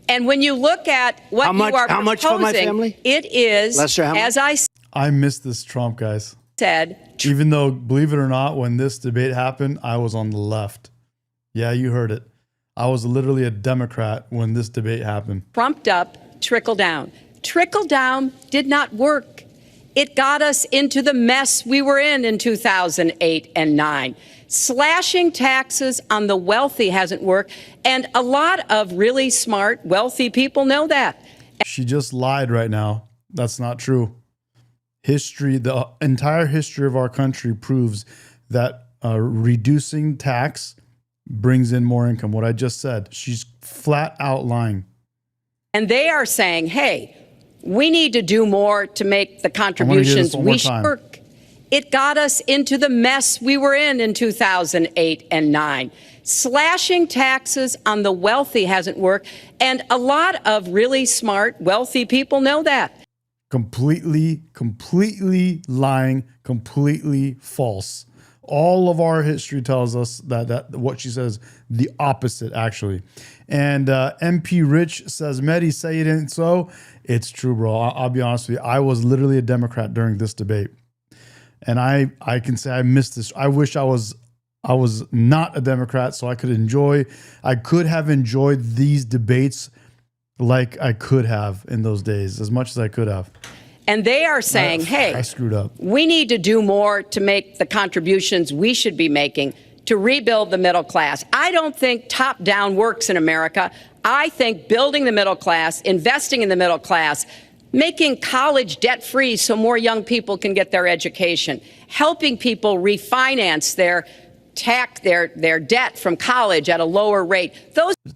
And when you look at what you are proposing, how much for my family? It is, Lester, as I missed this Trump, guys. Even though, believe it or not, when this debate happened, I was on the left. Yeah, you heard it. I was literally a Democrat when this debate happened. Trumped up, trickle down. Trickle down did not work. It got us into the mess we were in 2008 and 9. Slashing taxes on the wealthy hasn't worked, and a lot of really smart, wealthy people know that. She just lied right now. That's not true. History, the entire history of our country proves that reducing tax brings in more income. What I just said, she's flat out lying. And they are saying, hey, we need to do more to make the contributions we should work. It got us into the mess we were in 2008 and 9. Slashing taxes on the wealthy hasn't worked. And a lot of really smart, wealthy people know that. Completely lying, completely false. All of our history tells us that what she says, the opposite, actually. And MP Rich says, Medi, say it ain't so. It's true, bro. I'll be honest with you. I was literally a Democrat during this debate. And I can say I missed this. I wish I was not a Democrat so I could have enjoyed these debates like I could have in those days, as much as I could have. And they are saying, hey, I screwed up. We need to do more to make the contributions we should be making to rebuild the middle class. I don't think top-down works in America. I think building the middle class, investing in the middle class, making college debt-free so more young people can get their education, helping people refinance their debt from college at a lower rate.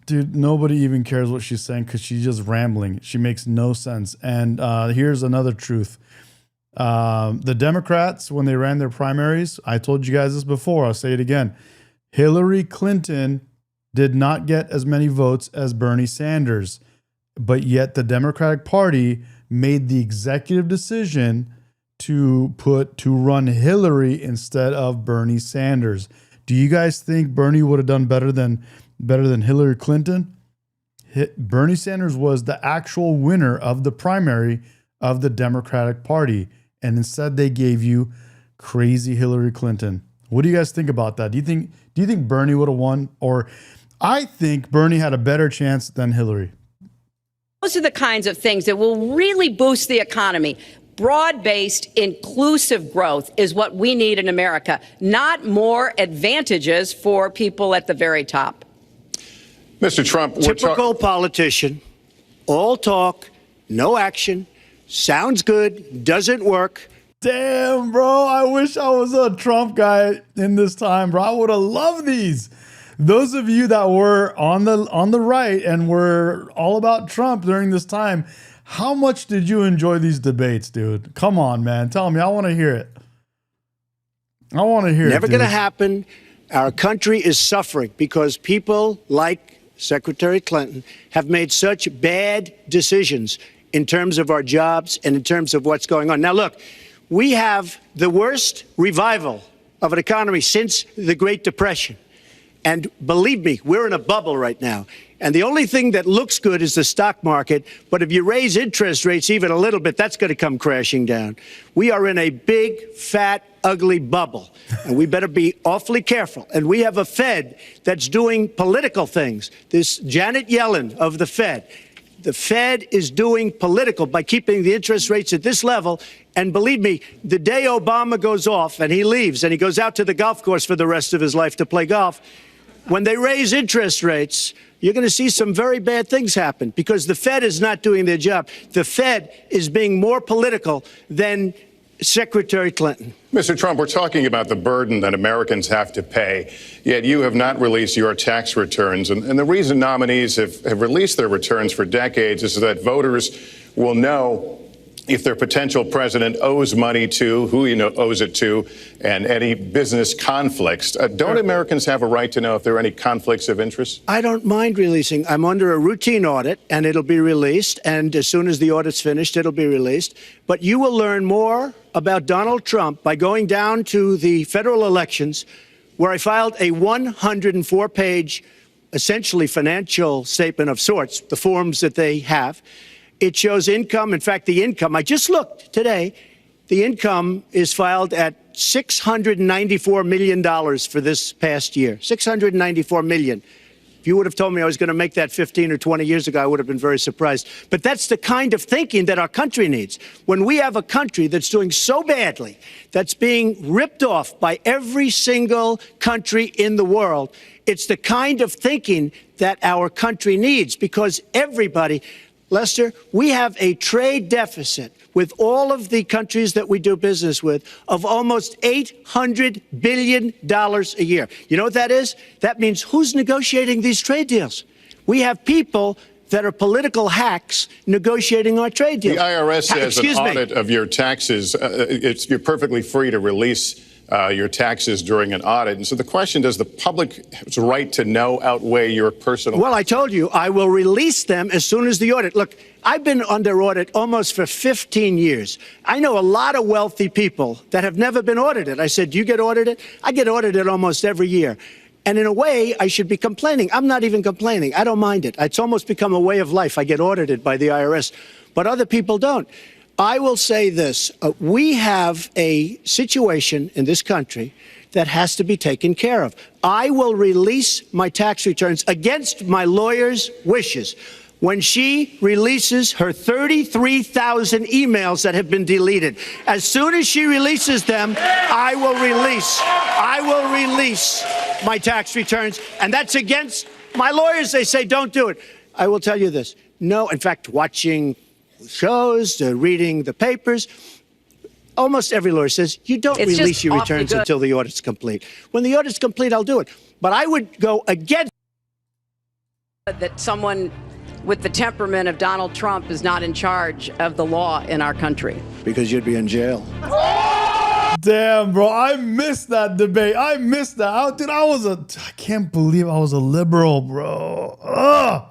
Dude, nobody even cares what she's saying because she's just rambling. She makes no sense. And here's another truth. The Democrats, when they ran their primaries, I told you guys this before, I'll say it again. Hillary Clinton did not get as many votes as Bernie Sanders, but yet the Democratic Party made the executive decision to run Hillary instead of Bernie Sanders. Do you guys think Bernie would have done better than Hillary Clinton? Bernie Sanders was the actual winner of the primary of the Democratic Party, and instead they gave you crazy Hillary Clinton. What do you guys think about that? Do you think Bernie would have won? Or I think Bernie had a better chance than Hillary. Those are the kinds of things that will really boost the economy. Broad-based, inclusive growth is what we need in America, not more advantages for people at the very top. Mr. Trump, typical politician, all talk, no action, sounds good, doesn't work. Damn, bro, I wish I was a Trump guy in this time, bro. I would have loved these. Those of you that were on the right and were all about Trump during this time, how much did you enjoy these debates, dude? Come on, man. Tell me. I want to hear it. I want to hear it. Never going to happen. Our country is suffering because people like Secretary Clinton have made such bad decisions in terms of our jobs and in terms of what's going on. Now, look, we have the worst revival of an economy since the Great Depression. And believe me, we're in a bubble right now. And the only thing that looks good is the stock market. But if you raise interest rates even a little bit, that's going to come crashing down. We are in a big, fat, ugly bubble. And we better be awfully careful. And we have a Fed that's doing political things. This Janet Yellen of the Fed. The Fed is doing political by keeping the interest rates at this level. And believe me, the day Obama goes off and he leaves and he goes out to the golf course for the rest of his life to play golf, when they raise interest rates, you're going to see some very bad things happen because the Fed is not doing their job. The Fed is being more political than Secretary Clinton. Mr. Trump, we're talking about the burden that Americans have to pay, yet you have not released your tax returns. And the reason nominees have released their returns for decades is that voters will know if their potential president owes money to, who owes it to, and any business conflicts. Don't Americans have a right to know if there are any conflicts of interest? I don't mind releasing. I'm under a routine audit, and it'll be released. And as soon as the audit's finished, it'll be released. But you will learn more about Donald Trump by going down to the federal elections, where I filed a 104-page, essentially financial statement of sorts, the forms that they have. It shows income. In fact, the income, I just looked today, the income is filed at $694 million for this past year. $694 million. If you would have told me I was going to make that 15 or 20 years ago, I would have been very surprised. But that's the kind of thinking that our country needs. When we have a country that's doing so badly, that's being ripped off by every single country in the world, it's the kind of thinking that our country needs because everybody... Lester, we have a trade deficit with all of the countries that we do business with of almost $800 billion a year. You know what that is? That means who's negotiating these trade deals? We have people that are political hacks negotiating our trade deals. The IRS says an audit of your taxes, you're perfectly free to release your taxes during an audit. And so the question, does the public's right to know outweigh your personal? Well, I told you I will release them as soon as the audit. Look, I've been under audit almost for 15 years. I know a lot of wealthy people that have never been audited. I said, do you get audited? I get audited almost every year. And in a way, I should be complaining. I'm not even complaining. I don't mind it. It's almost become a way of life. I get audited by the IRS, but other people don't. I will say this. We have a situation in this country that has to be taken care of. I will release my tax returns against my lawyer's wishes. When she releases her 33,000 emails that have been deleted, as soon as she releases them, I will release my tax returns. And that's against my lawyers. They say, don't do it. I will tell you this. No, in fact, watching shows, reading the papers, almost every lawyer says, you don't release your returns until the audit's complete. When the audit's complete, I'll do it. But I would go against that someone with the temperament of Donald Trump is not in charge of the law in our country. Because you'd be in jail. Damn, bro. I missed that debate. I missed that. I can't believe I was a liberal, bro. Ugh.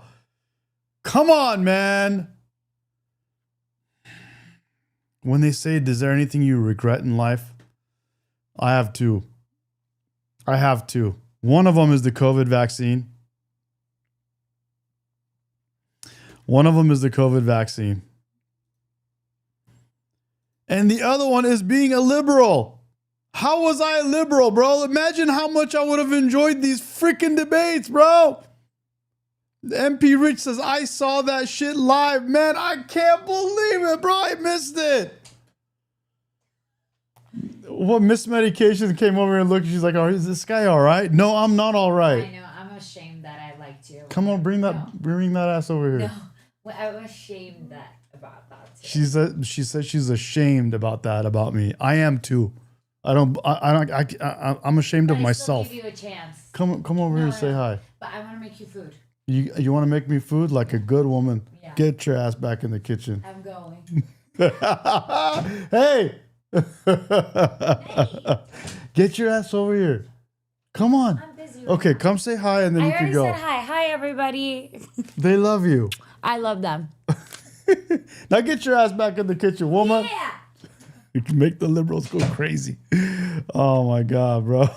Come on, man. When they say, is there anything you regret in life? I have two. One of them is the COVID vaccine. And the other one is being a liberal. How was I a liberal, bro? Imagine how much I would have enjoyed these freaking debates, bro. MP Rich says, I saw that shit live. Man, I can't believe it, bro. I missed it. What Miss Medication came over and looked. She's like, oh, is this guy all right? No, I'm not all right. I know. I'm ashamed that I liked you. Come on, bring that ass over here. No, well, I'm ashamed about that too. She said she's ashamed about that about me. I am too. I'm ashamed of myself. Give you a chance. Come over here and say hi. But I want to make you food. You want to make me food like a good woman? Yeah. Get your ass back in the kitchen. I'm going. Hey. Get your ass over here. Come on. I'm busy. Okay, come say hi and then you can go. I already said hi. Hi, everybody. They love you. I love them. Now get your ass back in the kitchen, woman. Yeah. You can make the liberals go crazy. Oh my God, bro.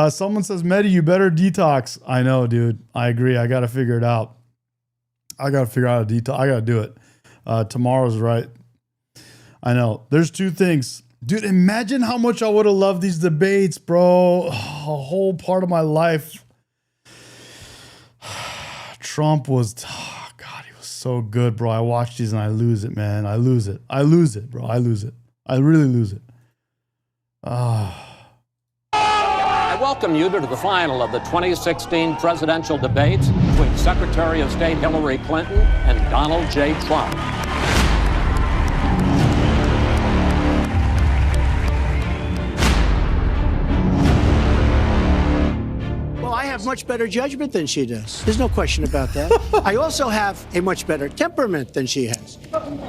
Someone says, Medi, you better detox. I know, dude. I agree. I got to figure it out. I got to figure out a detox. I got to do it. Tomorrow's right. I know. There's two things. Dude, imagine how much I would have loved these debates, bro. A whole part of my life. Trump was, oh God, he was so good, bro. I watch these and I lose it, man. I lose it, bro. I lose it. I really lose it. I welcome you to the final of the 2016 presidential debates between Secretary of State Hillary Clinton and Donald J. Trump. Well, I have much better judgment than she does. There's no question about that. I also have a much better temperament than she has.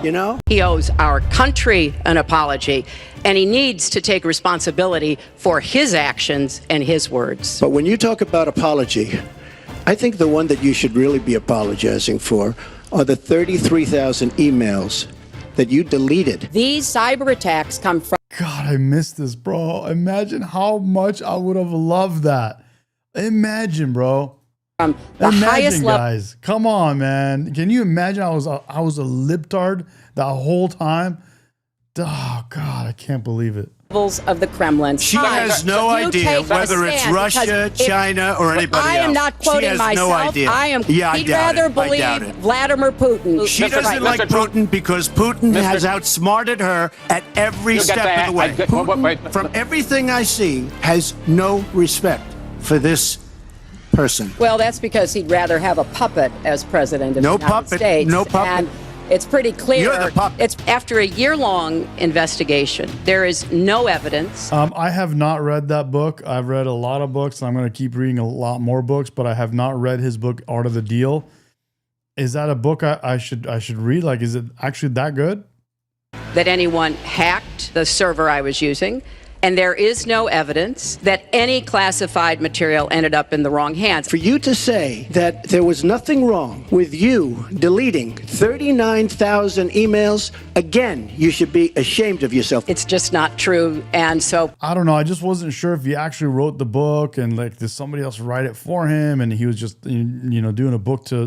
You know? He owes our country an apology, and he needs to take responsibility for his actions and his words. But when you talk about apology, I think the one that you should really be apologizing for are the 33,000 emails that you deleted. These cyber attacks come from... God, I missed this, bro. Imagine how much I would have loved that. Imagine, bro. From the highest level, guys. Come on, man. Can you imagine I was a libtard that whole time? Oh, God, I can't believe it. Levels of the Kremlin. She has no idea whether it's Russia, China, or anybody else. I am not quoting myself. No idea. I am. Yeah, he'd rather believe Vladimir Putin. She doesn't like Putin because Putin has outsmarted her at every step of the way. Putin, from everything I see, has no respect for this person. Well, that's because he'd rather have a puppet as president of the United States. No puppet. And it's pretty clear. You're the puppet. It's after a year-long investigation. There is no evidence. I have not read that book. I've read a lot of books, and I'm going to keep reading a lot more books, but I have not read his book, Art of the Deal. Is that a book I should read? Like, is it actually that good? that anyone hacked the server I was using. And there is no evidence that any classified material ended up in the wrong hands. For you to say that there was nothing wrong with you deleting 39,000 emails, again, you should be ashamed of yourself. It's just not true. And so I don't know. I just wasn't sure if he actually wrote the book and like did somebody else write it for him and he was just doing a book to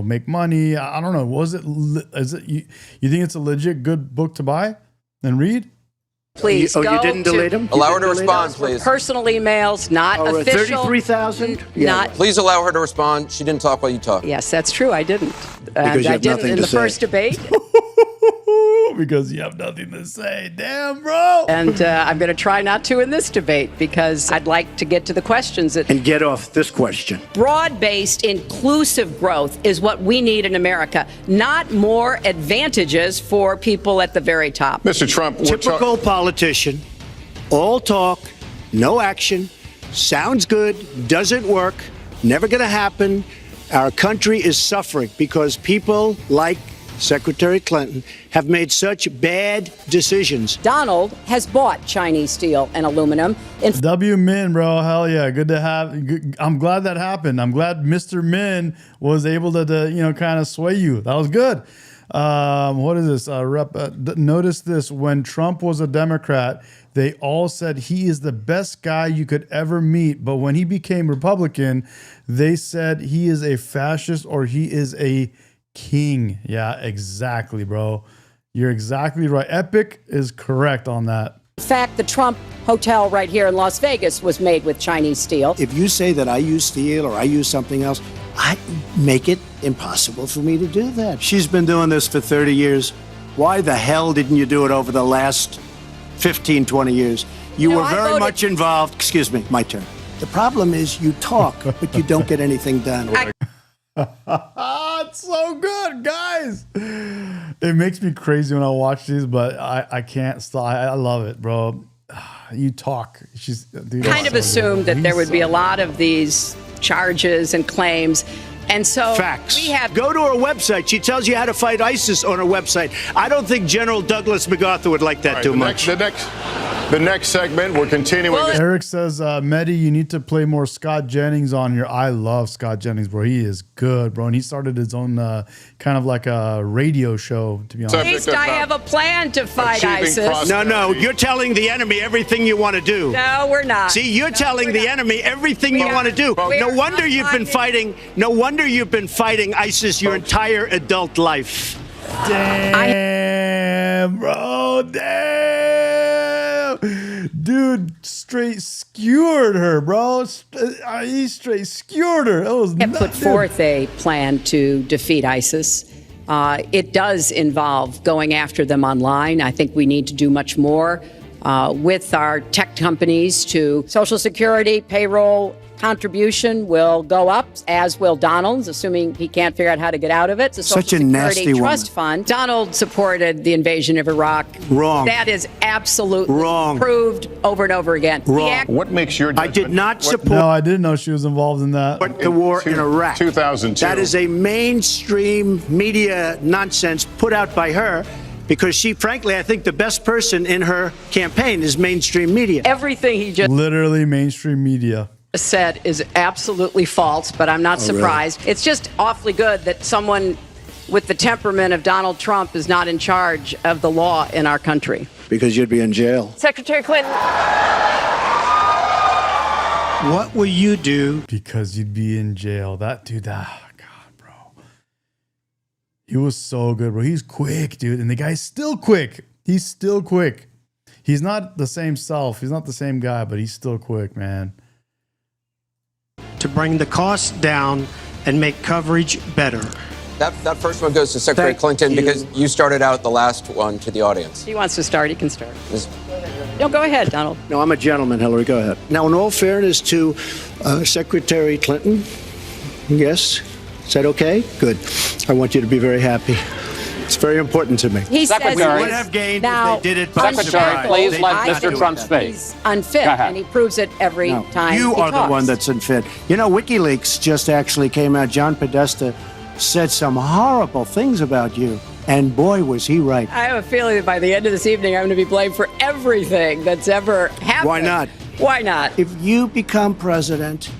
make money. I don't know. Is it you think it's a legit good book to buy and read? Please you go didn't delete them? Allow her to respond, please. Personal emails, not official. 33,000? Not. Please allow her to respond. She didn't talk while you talked. Yes, that's true. I didn't. Because you I have didn't nothing in to the say. first debate. Because you have nothing to say. Damn, bro. And I'm going to try not to in this debate because I'd like to get to the questions. And get off this question. Broad-based, inclusive growth is what we need in America, not more advantages for people at the very top. Mr. Trump, Typical politician, all talk, no action, sounds good, doesn't work, never going to happen. Our country is suffering because people like Secretary Clinton have made such bad decisions. Donald has bought Chinese steel and aluminum. W Min, bro. Hell yeah. Good to have. I'm glad that happened. I'm glad Mr. Min was able to kind of sway you. That was good. What is this? Notice this. When Trump was a Democrat, they all said he is the best guy you could ever meet. But when he became Republican, they said he is a fascist or he is a king. Yeah, exactly, bro. You're exactly right. Epic is correct on that. In fact, the Trump hotel right here in Las Vegas was made with Chinese steel. If you say that I use steel or I use something else, I make it impossible for me to do that. She's been doing this for 30 years. Why the hell didn't you do it over the last 15, 20 years? You were very much involved. Excuse me, my turn. The problem is you talk, but you don't get anything done. It's so good, guys. It makes me crazy when I watch these, but I can't stop. I love it, bro. You talk. Kind of assumed that there would be a lot of these charges and claims. And so facts. We have go to her website. She tells you how to fight ISIS on her website. I don't think General Douglas MacArthur would like that too much. The next segment, we're continuing. Eric says, Medi, you need to play more Scott Jennings on here. I love Scott Jennings, bro. He is good, bro. And he started his own kind of like a radio show, to be honest. At least I have a plan to fight ISIS. No, you're telling the enemy everything you want to do. No, we're not. See, you're telling the enemy everything you want to do. No wonder you've been fighting. No wonder you've been fighting ISIS your entire adult life. Damn, bro. Damn. Dude straight skewered her, bro. He straight skewered her. That was nuts. Put forth a plan to defeat ISIS. It does involve going after them online. I think we need to do much more with our tech companies to Social Security, payroll contribution will go up, as will Donald's, assuming he can't figure out how to get out of it. The Social Such a Security nasty Trust woman. Fund. Donald supported the invasion of Iraq. Wrong. That is absolutely wrong. Proved over and over again. Wrong. What makes your judgment? I did not support No, I didn't know she was involved in that. the war in Iraq. 2002. That is a mainstream media nonsense put out by her. Because she, frankly, I think the best person in her campaign is mainstream media. Everything he just literally mainstream media said is absolutely false, but I'm not surprised. Really? It's just awfully good that someone with the temperament of Donald Trump is not in charge of the law in our country. Because you'd be in jail. Secretary Clinton. What will you do? Because you'd be in jail. That dude, God, bro. He was so good, bro. He's quick, dude. And the guy's still quick. He's still quick. He's not the same self. He's not the same guy, but he's still quick, man. To bring the costs down and make coverage better. That first one goes to Secretary Clinton because you started out the last one to the audience. He wants to start, he can start. No, go ahead, Donald. No, I'm a gentleman, Hillary. Go ahead. Now, in all fairness to Secretary Clinton, yes, is that okay? Good. I want you to be very happy. It's very important to me. He says we would have gained now, if they did it by Secretary, surprise. please They let did not Mr. do Trump that. speak. He's unfit, Go ahead. and he proves it every time You he are talks. the one that's unfit. You know, WikiLeaks just actually came out. John Podesta said some horrible things about you. And boy, was he right. I have a feeling that by the end of this evening, I'm going to be blamed for everything that's ever happened. Why not? Why not? If you become president,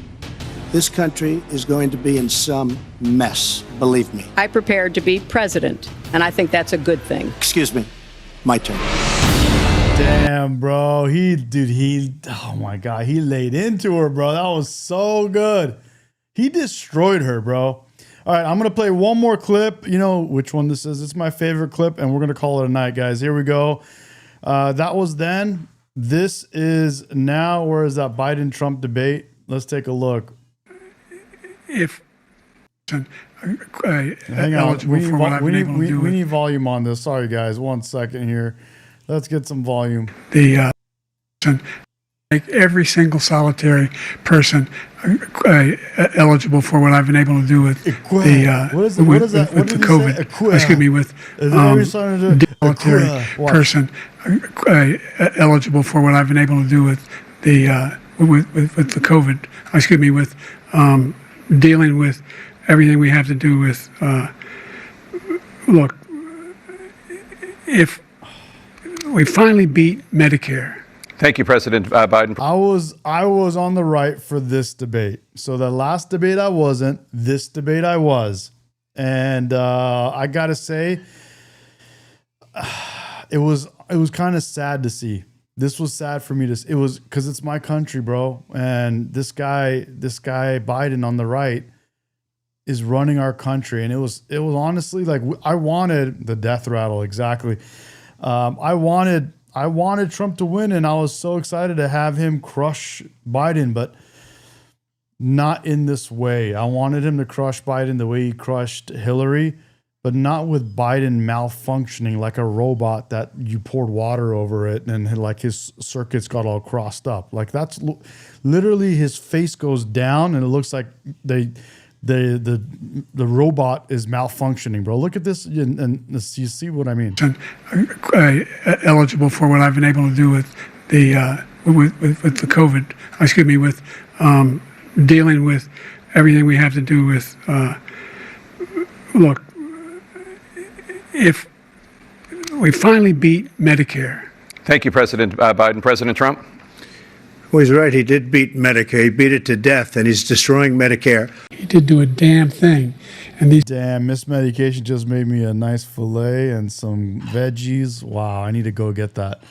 this country is going to be in some mess, believe me. I prepared to be president, and I think that's a good thing. Excuse me, my turn. Damn, bro. Oh my God. He laid into her, bro. That was so good. He destroyed her, bro. All right, I'm going to play one more clip. You know which one this is. It's my favorite clip, and we're going to call it a night, guys. Here we go. That was then. This is now. Where is that Biden-Trump debate? Let's take a look. If hang on, we need volume on this. Sorry, guys. 1 second here. Let's get some volume. Make every single solitary person eligible for what I've been able to do with the COVID. Excuse me, with solitary person eligible for what I've been able to do with the with the COVID. Excuse me, with dealing with everything we have to do with. Look, if we finally beat Medicare. Thank you, President Biden. I was on the right for this debate. So the last debate I wasn't. This debate I was, and I gotta say, it was kind of sad to see. This was sad for me to. It was because it's my country, bro, and this guy Biden on the right is running our country, and it was honestly like I wanted the death rattle exactly. I wanted Trump to win, and I was so excited to have him crush Biden, but not in this way. I wanted him to crush Biden the way he crushed Hillary, but not with Biden malfunctioning like a robot that you poured water over it and like his circuits got all crossed up. Like that's literally his face goes down and it looks like the robot is malfunctioning, bro. Look at this, and you see what I mean. Eligible for what I've been able to do with the with the COVID. Excuse me, with dealing with everything we have to do with. Look, if we finally beat Medicare. Thank you, President Biden. President Trump. Well, he's right. He did beat Medicare. He beat it to death, and he's destroying Medicare. He did do a damn thing. And these damn mismedication just made me a nice filet and some veggies. Wow, I need to go get that.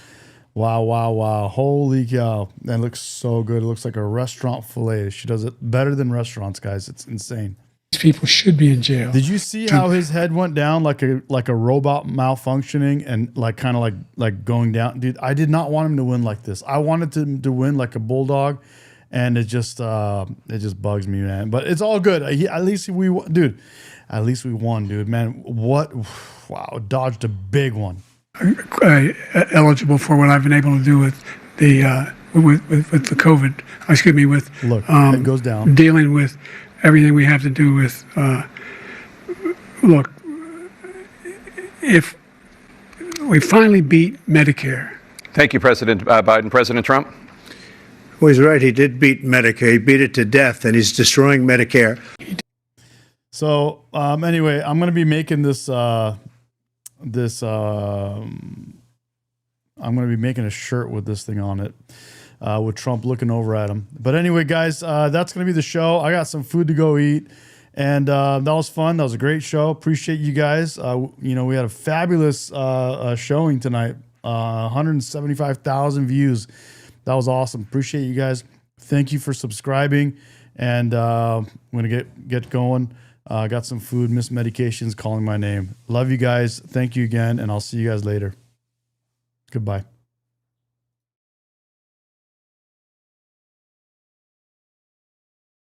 Wow. Holy cow. That looks so good. It looks like a restaurant filet. She does it better than restaurants, guys. It's insane. People should be in jail. Did you see how his head went down like a robot malfunctioning and like kind of like going down? Dude, I did not want him to win like this. I wanted him to win like a bulldog, and it just bugs me, man. But it's all good. At least we won, dude. At least we won, dude. Man, what? Wow, dodged a big one. Eligible for what I've been able to do with the with the COVID. Excuse me, with look, it goes down. Dealing with everything we have to do with. Look, if we finally beat Medicare. Thank you, President Biden. President Trump. Well, he's right. He did beat Medicare. He beat it to death, and he's destroying Medicare. So anyway, I'm gonna be making this. I'm gonna be making a shirt with this thing on it. With Trump looking over at him. But anyway, guys, that's going to be the show. I got some food to go eat. And that was fun. That was a great show. Appreciate you guys. We had a fabulous showing tonight. 175,000 views. That was awesome. Appreciate you guys. Thank you for subscribing. And I'm going to get going. Got some food. Mismedication's calling my name. Love you guys. Thank you again. And I'll see you guys later. Goodbye.